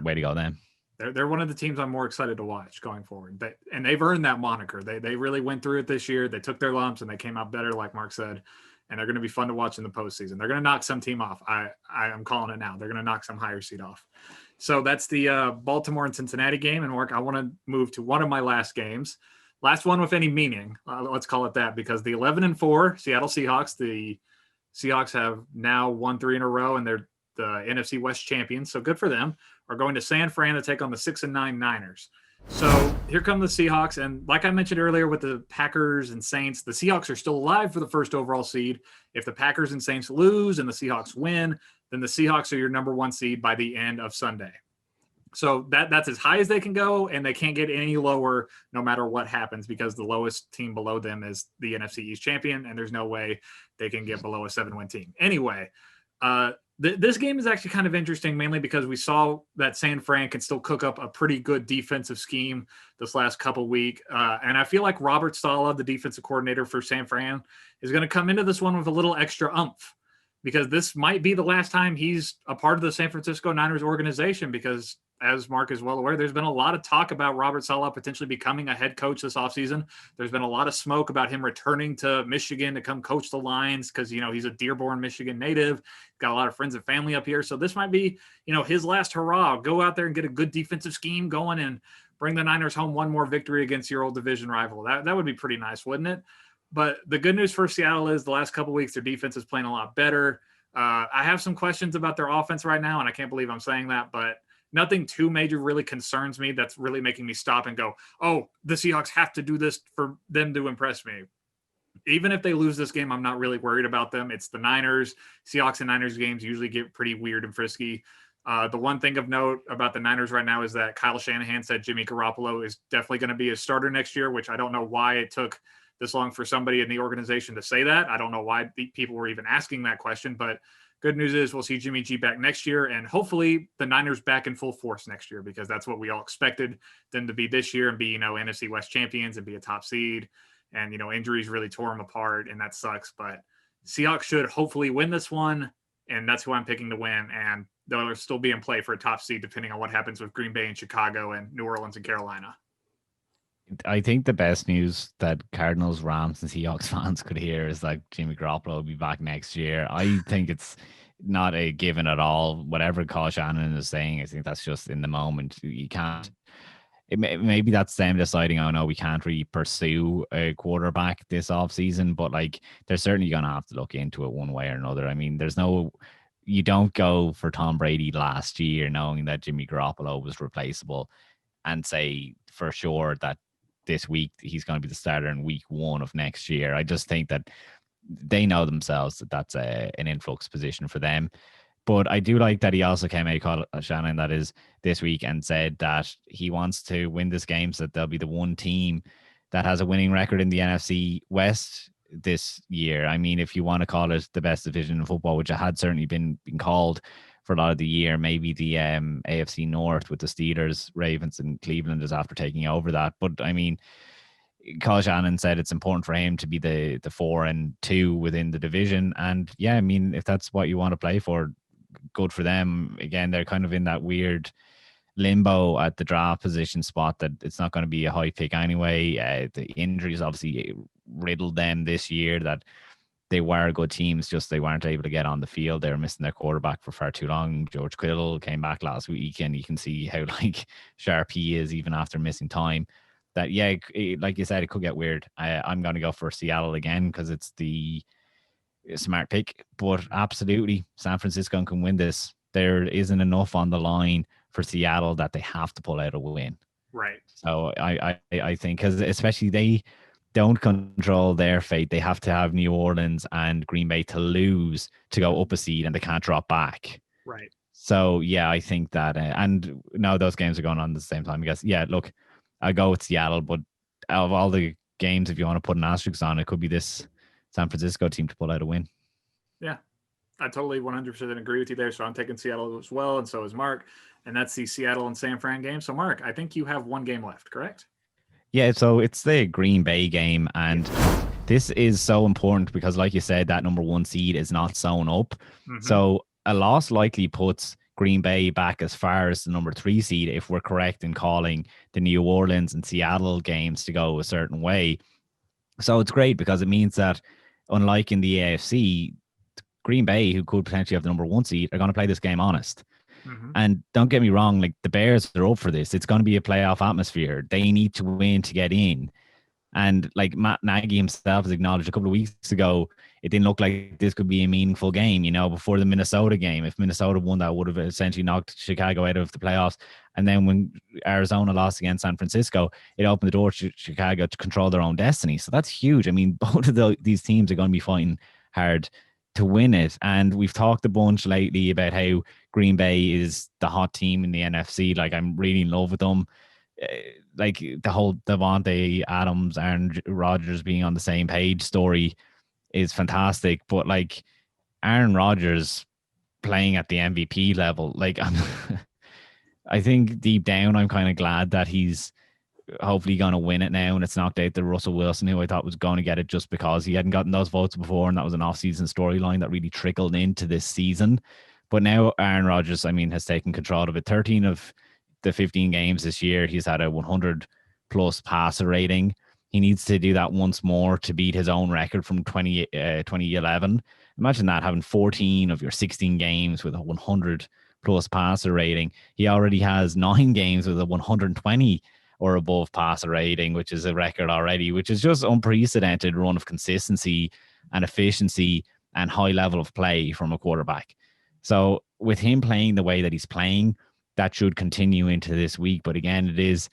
way to go then. They're one of the teams I'm more excited to watch going forward. And they've earned that moniker. They really went through it this year. They took their lumps and they came out better, like Mark said. And they're going to be fun to watch in the postseason. They're going to knock some team off. I am calling it now. They're going to knock some higher seed off. So that's the Baltimore and Cincinnati game. And Mark, I want to move to one of my last games. Last one with any meaning. Let's call it that, because the 11-4 Seattle Seahawks, the Seahawks have now won 3 in a row, and they're the NFC West champions, so good for them, are going to San Fran to take on the 6-9 Niners. So here come the Seahawks. And like I mentioned earlier with the Packers and Saints, the Seahawks are still alive for the first overall seed. If the Packers and Saints lose and the Seahawks win, then the Seahawks are your number 1 seed by the end of Sunday. So that's as high as they can go, and they can't get any lower no matter what happens, because the lowest team below them is the NFC East champion, and there's no way they can get below a 7-win team. Anyway, this game is actually kind of interesting, mainly because we saw that San Fran can still cook up a pretty good defensive scheme this last couple weeks. And I feel like Robert Saleh, the defensive coordinator for San Fran, is going to come into this one with a little extra oomph, because this might be the last time he's a part of the San Francisco Niners organization, because as Mark is well aware, there's been a lot of talk about Robert Saleh potentially becoming a head coach this offseason. There's been a lot of smoke about him returning to Michigan to come coach the Lions, because, he's a Dearborn, Michigan native, got a lot of friends and family up here. So this might be, his last hurrah. Go out there and get a good defensive scheme going and bring the Niners home one more victory against your old division rival. That would be pretty nice, wouldn't it? But the good news for Seattle is the last couple of weeks, their defense is playing a lot better. I have some questions about their offense right now, and I can't believe I'm saying that, but nothing too major really concerns me that's really making me stop and go, oh, the Seahawks have to do this for them to impress me. Even if they lose this game, I'm not really worried about them. It's the Niners. Seahawks and Niners games usually get pretty weird and frisky. The one thing of note about the Niners right now is that Kyle Shanahan said Jimmy Garoppolo is definitely going to be a starter next year, which I don't know why it took this long for somebody in the organization to say that. I don't know why people were even asking that question, but good news is we'll see Jimmy G back next year, and hopefully the Niners back in full force next year, because that's what we all expected them to be this year and be, NFC West champions and be a top seed. And, injuries really tore them apart, and that sucks. But Seahawks should hopefully win this one, and that's who I'm picking to win. And they'll still be in play for a top seed depending on what happens with Green Bay and Chicago and New Orleans and Carolina. I think the best news that Cardinals, Rams, and Seahawks fans could hear is like Jimmy Garoppolo will be back next year. I think it's not a given at all. Whatever Kyle Shanahan is saying, I think that's just in the moment. You can't. Maybe that's them deciding, oh no, we can't really pursue a quarterback this offseason, but like they're certainly going to have to look into it one way or another. I mean, you don't go for Tom Brady last year knowing that Jimmy Garoppolo was replaceable and say for sure that this week he's going to be the starter in week 1 of next year. I just think that they know themselves that that's an influx position for them. But I do like that he also came out, called Shannon, that is this week, and said that he wants to win this game so that they'll be the one team that has a winning record in the NFC West this year. I mean, if you want to call it the best division in football, which it had certainly been called for a lot of the year, maybe the AFC North with the Steelers, Ravens, and Cleveland is after taking over that. But I mean, Kyle Shanahan said it's important for him to be the 4-2 within the division. And yeah, I mean, if that's what you want to play for, good for them. Again, they're kind of in that weird limbo at the draft position spot that it's not going to be a high pick anyway. The injuries obviously riddled them this year, that they were good teams, just they weren't able to get on the field. They were missing their quarterback for far too long. George Kittle came back last week, and you can see how sharp he is even after missing time. That, yeah, like you said, it could get weird. I'm going to go for Seattle again because it's the smart pick, but absolutely San Francisco can win this. There isn't enough on the line for Seattle that they have to pull out a win. Right. So I think, because especially they don't control their fate. They have to have New Orleans and Green Bay to lose to go up a seed, and they can't drop back. Right. So yeah, I think that, and now those games are going on at the same time. I guess, yeah, look, I go with Seattle, but out of all the games, if you want to put an asterisk on, it could be this San Francisco team to pull out a win. Yeah, I totally 100% agree with you there. So I'm taking Seattle as well, and so is Mark. And that's the Seattle and San Fran game. So Mark, I think you have one game left, correct? Yeah, so it's the Green Bay game, and this is so important because, like you said, that number 1 seed is not sewn up. Mm-hmm. So a loss likely puts Green Bay back as far as the number 3 seed if we're correct in calling the New Orleans and Seattle games to go a certain way. So it's great because it means that, unlike in the AFC, Green Bay, who could potentially have the number 1 seed, are going to play this game honest. Mm-hmm. And don't get me wrong, like the Bears are up for this. It's going to be a playoff atmosphere. They need to win to get in. And like Matt Nagy himself has acknowledged a couple of weeks ago, it didn't look like this could be a meaningful game, before the Minnesota game. If Minnesota won, that would have essentially knocked Chicago out of the playoffs. And then when Arizona lost against San Francisco, it opened the door to Chicago to control their own destiny. So that's huge. I mean, both of these teams are going to be fighting hard to win it. And we've talked a bunch lately about how Green Bay is the hot team in the NFC. Like, I'm really in love with them. Like, the whole Davante Adams and Rodgers being on the same page story is fantastic. But like, Aaron Rodgers playing at the MVP level, like, I think deep down, I'm kind of glad that he's hopefully going to win it now, and it's knocked out to Russell Wilson, who I thought was going to get it just because he hadn't gotten those votes before, and that was an off-season storyline that really trickled into this season. But now Aaron Rodgers, I mean, has taken control of it. 13 of the 15 games this year, he's had a 100-plus passer rating. He needs to do that once more to beat his own record from 2011. Imagine that, having 14 of your 16 games with a 100-plus passer rating. He already has 9 games with a 120 or above passer rating, which is a record already, which is just unprecedented run of consistency and efficiency and high level of play from a quarterback. So with him playing the way that he's playing, that should continue into this week. But again, it is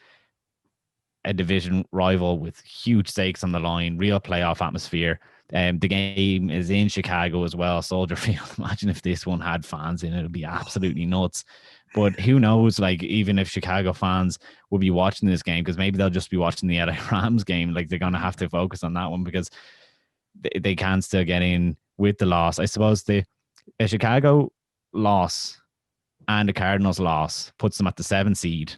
a division rival with huge stakes on the line, real playoff atmosphere. The game is in Chicago as well, Soldier Field. Imagine if this one had fans in it. It would be absolutely nuts. But who knows, like, even if Chicago fans will be watching this game, because maybe they'll just be watching the LA Rams game, like, they're going to have to focus on that one because they can still get in with the loss. I suppose a Chicago loss and a Cardinals loss puts them at the 7th seed.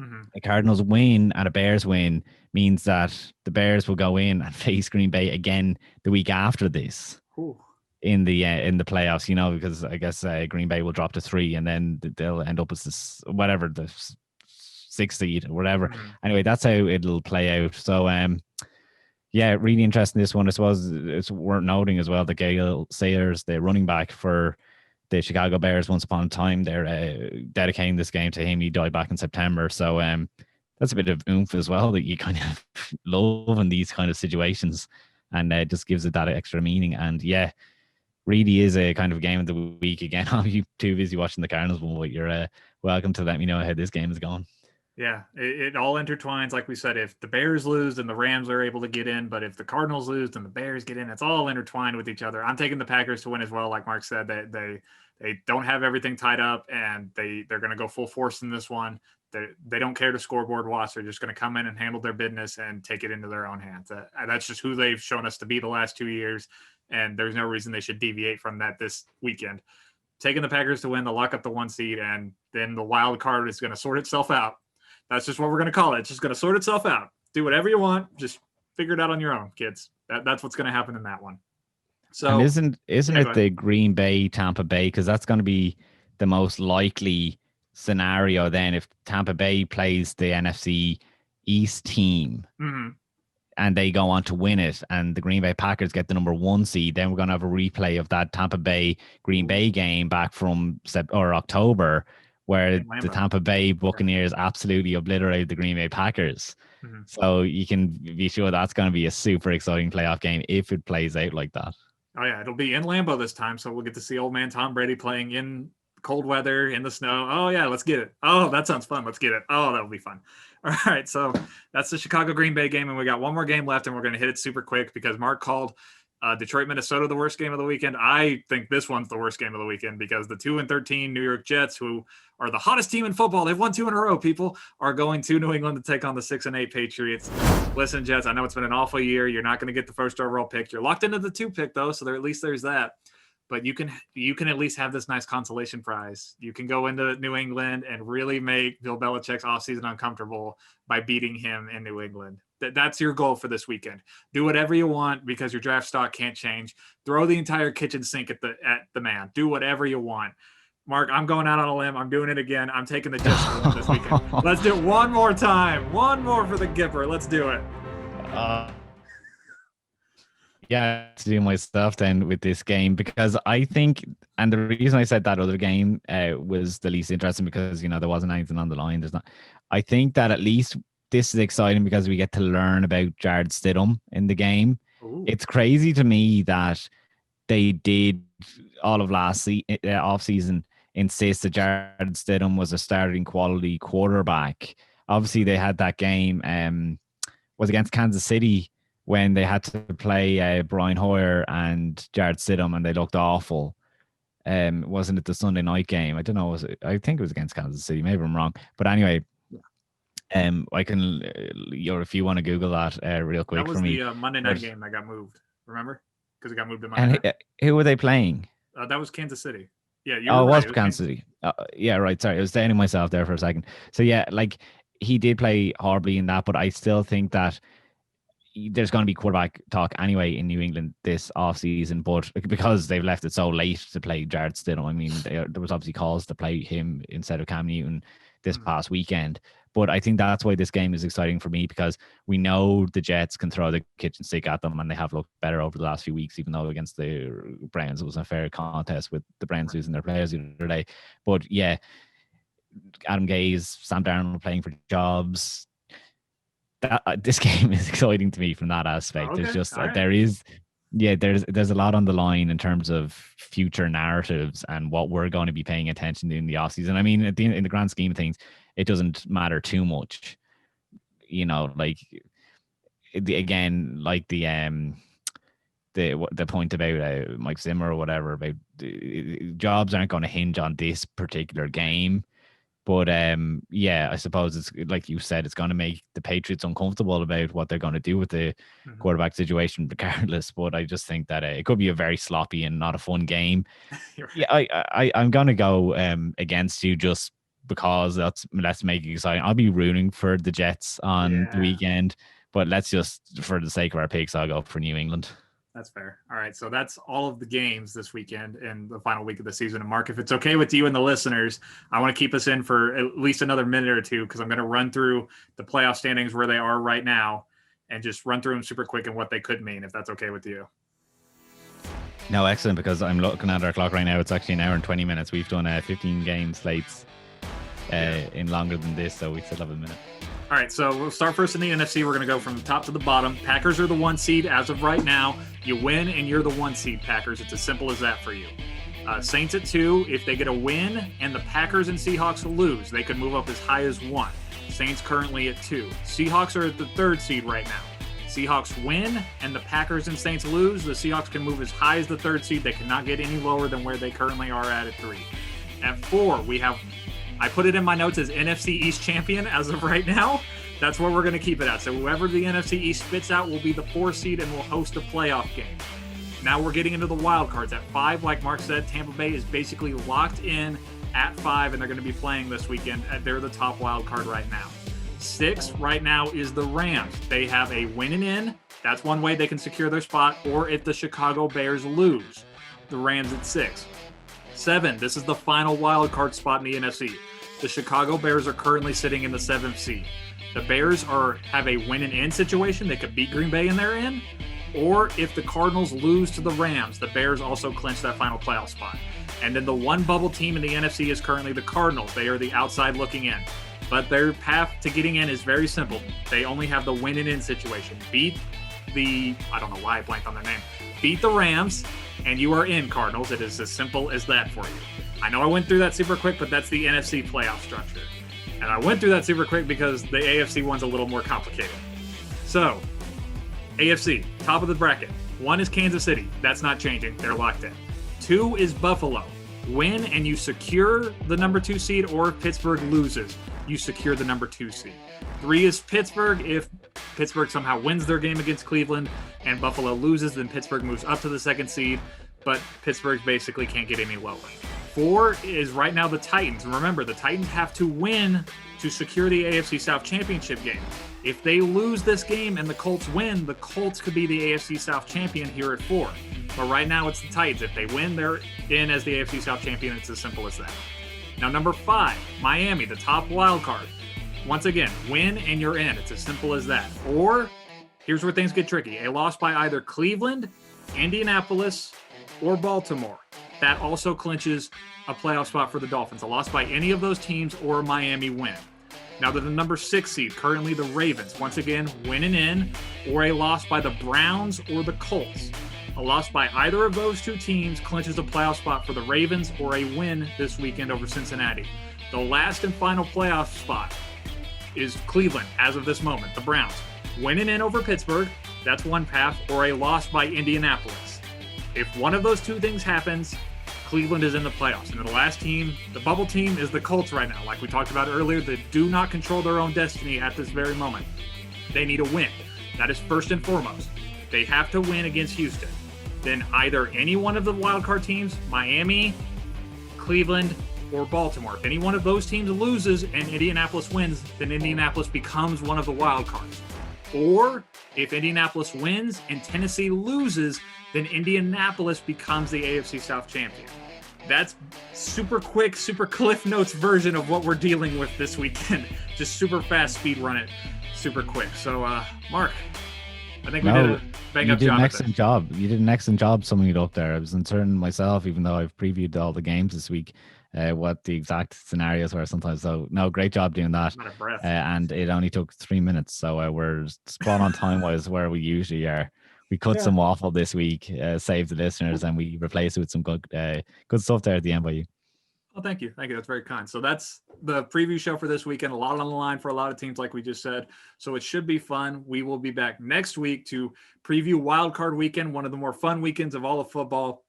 Mm-hmm. A Cardinals win and a Bears win means that the Bears will go in and face Green Bay again the week after this. Ooh. In the playoffs, because I guess Green Bay will drop to 3 and then they'll end up as this, whatever, the 6th seed or whatever. Mm-hmm. Anyway, that's how it'll play out. So, yeah, really interesting, this one. I suppose it's worth noting as well that Gale Sayers, the running back for the Chicago Bears, once upon a time, they're dedicating this game to him. He died back in September. So that's a bit of oomph as well, that you kind of love in these kind of situations, and just gives it that extra meaning. And yeah, really is a kind of game of the week. Again, I'm too busy watching the Cardinals one, but you're welcome to let me know how this game is going. Yeah, it all intertwines. Like we said, if the Bears lose, then the Rams are able to get in. But if the Cardinals lose, then the Bears get in. It's all intertwined with each other. I'm taking the Packers to win as well. Like Mark said, they don't have everything tied up, and they're going to go full force in this one. They don't care to scoreboard watch. They're just going to come in and handle their business and take it into their own hands. That's just who they've shown us to be the last 2 years, and there's no reason they should deviate from that this weekend. Taking the Packers to win, they'll lock up the 1 seed, and then the wild card is going to sort itself out. That's just what we're going to call it. It's just going to sort itself out. Do whatever you want. Just figure it out on your own, kids. That's what's going to happen in that one. So, and isn't it the Green Bay, Tampa Bay? Because that's going to be the most likely scenario then, if Tampa Bay plays the NFC East team, mm-hmm. and they go on to win it, and the Green Bay Packers get the number 1 seed, then we're going to have a replay of that Tampa Bay Green Bay game back from October, where the Tampa Bay Buccaneers absolutely obliterated the Green Bay Packers. Mm-hmm. So you can be sure that's going to be a super exciting playoff game if it plays out like that. Oh yeah, it'll be in Lambeau this time, so we'll get to see old man Tom Brady playing in cold weather, in the snow. Oh yeah, let's get it. Oh, that sounds fun. Let's get it. Oh, that'll be fun. All right, so that's the Chicago Green Bay game, and we got one more game left, and we're going to hit it super quick because Mark called Detroit, Minnesota the worst game of the weekend. I think this one's the worst game of the weekend because the 2-13 New York Jets, who are the hottest team in football, they've won 2 in a row, people, are going to New England to take on the 6-8 Patriots. Listen, Jets, I know it's been an awful year. You're not going to get the first overall pick. You're locked into the 2 pick though, so at least there's that. But you can at least have this nice consolation prize. You can go into New England and really make Bill Belichick's offseason uncomfortable by beating him in New England. That's your goal for this weekend. Do whatever you want because your draft stock can't change. Throw the entire kitchen sink at the man. Do whatever you want. Mark, I'm going out on a limb. I'm doing it again. I'm taking the Jets this weekend. Let's do it one more time. One more for the Gipper. Let's do it. Yeah, to do my stuff then with this game, because I think, and the reason I said that other game was the least interesting because, there wasn't anything on the line. I think that at least this is exciting because we get to learn about Jared Stidham in the game. Ooh. It's crazy to me that they did all of last off-season insist that Jared Stidham was a starting quality quarterback. Obviously, they had that game was against Kansas City when they had to play Brian Hoyer and Jared Stidham, and they looked awful. Wasn't it the Sunday night game? I don't know. I think it was against Kansas City. Maybe I'm wrong. But anyway, I can, if you want to Google that real quick for me. That was the Monday night game that got moved. Remember? Because it got moved to Monday night. Who were they playing? That was Kansas City. Yeah, it was Kansas City. Yeah, right. Sorry, I was doubting myself there for a second. So yeah, like he did play horribly in that, but I still think that there's going to be quarterback talk anyway in New England this offseason, but because they've left it so late to play Jared Stidham, I mean, there was obviously calls to play him instead of Cam Newton this past weekend. But I think that's why this game is exciting for me, because we know the Jets can throw the kitchen sink at them, and they have looked better over the last few weeks, even though against the Browns it was a fair contest with the Browns losing their players the other day. But yeah, Adam Gase, Sam Darnold playing for jobs. This game is exciting to me from that aspect. Okay. There's just there's a lot on the line in terms of future narratives and what we're going to be paying attention to in the offseason. I mean, in the grand scheme of things, it doesn't matter too much, like the point about Mike Zimmer or whatever about jobs aren't going to hinge on this particular game. But I suppose it's like you said, it's going to make the Patriots uncomfortable about what they're going to do with the quarterback situation, regardless. But I just think that it could be a very sloppy and not a fun game. Right. Yeah, I'm going to go against you just because let's make it exciting. I'll be rooting for the Jets on the weekend, but let's just, for the sake of our picks, I'll go for New England. That's fair. All right. So that's all of the games this weekend and the final week of the season. And Mark, if it's okay with you and the listeners, I want to keep us in for at least another minute or two, because I'm going to run through the playoff standings where they are right now and just run through them super quick and what they could mean, if that's okay with you. No, excellent, because I'm looking at our clock right now. It's actually an hour and 20 minutes. We've done 15 game slates in longer than this, so we still have a minute. All right, so we'll start first in the NFC. We're going to go from the top to the bottom. Packers are the 1 seed as of right now. You win, and you're the 1 seed, Packers. It's as simple as that for you. Saints at 2. If they get a win and the Packers and Seahawks lose, they could move up as high as 1. Saints currently at 2. Seahawks are at the 3rd seed right now. Seahawks win, and the Packers and Saints lose. The Seahawks can move as high as the 3rd seed. They cannot get any lower than where they currently are at 3. At 4, we have... I put it in my notes as NFC East champion as of right now. That's where we're going to keep it at. So whoever the NFC East spits out will be the 4 seed and will host a playoff game. Now we're getting into the wild cards. At 5, like Mark said, Tampa Bay is basically locked in at 5, and they're going to be playing this weekend. They're the top wild card right now. 6 right now is the Rams. They have a win and in. That's one way they can secure their spot. Or if the Chicago Bears lose, the Rams at 6. 7, this is the final wild card spot in the NFC. The Chicago Bears are currently sitting in the 7th seed. The Bears have a win and in situation. They could beat Green Bay and they're in. Or if the Cardinals lose to the Rams, the Bears also clinch that final playoff spot. And then the one bubble team in the NFC is currently the Cardinals. They are the outside looking in. But their path to getting in is very simple. They only have the win and in situation. Beat I don't know why I blanked on their name. Beat the Rams, and you are in, Cardinals. It is as simple as that for you. I know I went through that super quick, but that's the NFC playoff structure. And I went through that super quick because the AFC one's a little more complicated. So, AFC, top of the bracket. 1 is Kansas City. That's not changing. They're locked in. 2 is Buffalo. Win and you secure the number 2 seed, or if Pittsburgh loses, you secure the number 2 seed. 3 is Pittsburgh. If Pittsburgh somehow wins their game against Cleveland and Buffalo loses, then Pittsburgh moves up to the 2nd seed, but Pittsburgh basically can't get any lower. 4 is right now the Titans. Remember, the Titans have to win to secure the AFC South Championship game. If they lose this game and the Colts win, the Colts could be the AFC South champion here at 4. But right now it's the Titans. If they win, they're in as the AFC South champion. It's as simple as that. Now, number 5, Miami, the top wild card. Once again, win and you're in. It's as simple as that. Or, here's where things get tricky. A loss by either Cleveland, Indianapolis, or Baltimore. That also clinches a playoff spot for the Dolphins. A loss by any of those teams or a Miami win. Now they're the number 6 seed, currently the Ravens. Once again, win and in, or a loss by the Browns or the Colts. A loss by either of those two teams clinches a playoff spot for the Ravens, or a win this weekend over Cincinnati. The last and final playoff spot is Cleveland as of this moment, the Browns. Winning in over Pittsburgh, that's one path, or a loss by Indianapolis. If one of those two things happens, Cleveland is in the playoffs. And the last team, the bubble team, is the Colts right now. Like we talked about earlier, they do not control their own destiny at this very moment. They need a win. That is first and foremost. They have to win against Houston. Then either any one of the wildcard teams, Miami, Cleveland, or Baltimore. If any one of those teams loses and Indianapolis wins, then Indianapolis becomes one of the wildcards. Or if Indianapolis wins and Tennessee loses, then Indianapolis becomes the AFC South champion. That's super quick, super Cliff Notes version of what we're dealing with this weekend. Just super fast speed run it, super quick. So, Mark, I think we did a bang up job. You did an excellent job. You did an excellent job summing it up there. I was uncertain myself, even though I've previewed all the games this week, what the exact scenarios were sometimes. So, no, great job doing that. Not a breath. And it only took 3 minutes. So we're spot on time-wise where we usually are. We cut some waffle this week, saved the listeners, and we replaced it with some good stuff there at the end by you. Well, thank you. That's very kind. So that's the preview show for this weekend. A lot on the line for a lot of teams, like we just said. So it should be fun. We will be back next week to preview Wild Card Weekend, one of the more fun weekends of all of football.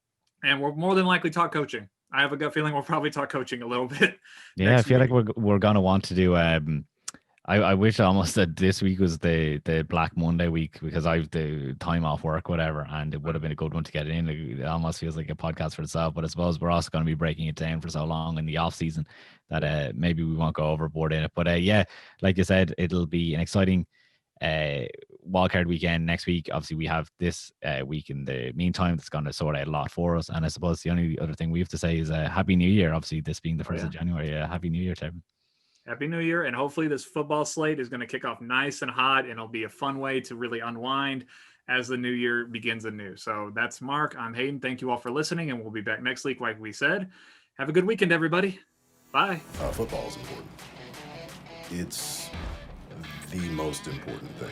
And we'll more than likely talk coaching. I have a gut feeling we'll probably talk coaching a little bit. Yeah, I feel like we're going to want to do I wish almost that this week was the Black Monday week, because I've the time off work, whatever, and it would have been a good one to get in. It almost feels like a podcast for itself, but I suppose we're also going to be breaking it down for so long in the off season that maybe we won't go overboard in it. But yeah, like you said, it'll be an exciting wildcard weekend next week. Obviously, we have this week in the meantime that's going to sort out a lot for us. And I suppose the only other thing we have to say is Happy New Year. Obviously, this being the 1st of January. Happy New Year to everyone. Happy New Year, and hopefully this football slate is going to kick off nice and hot, and it'll be a fun way to really unwind as the new year begins anew. So that's Mark. I'm Hayden. Thank you all for listening, and we'll be back next week, like we said. Have a good weekend, everybody. Bye. Football is important. It's the most important thing.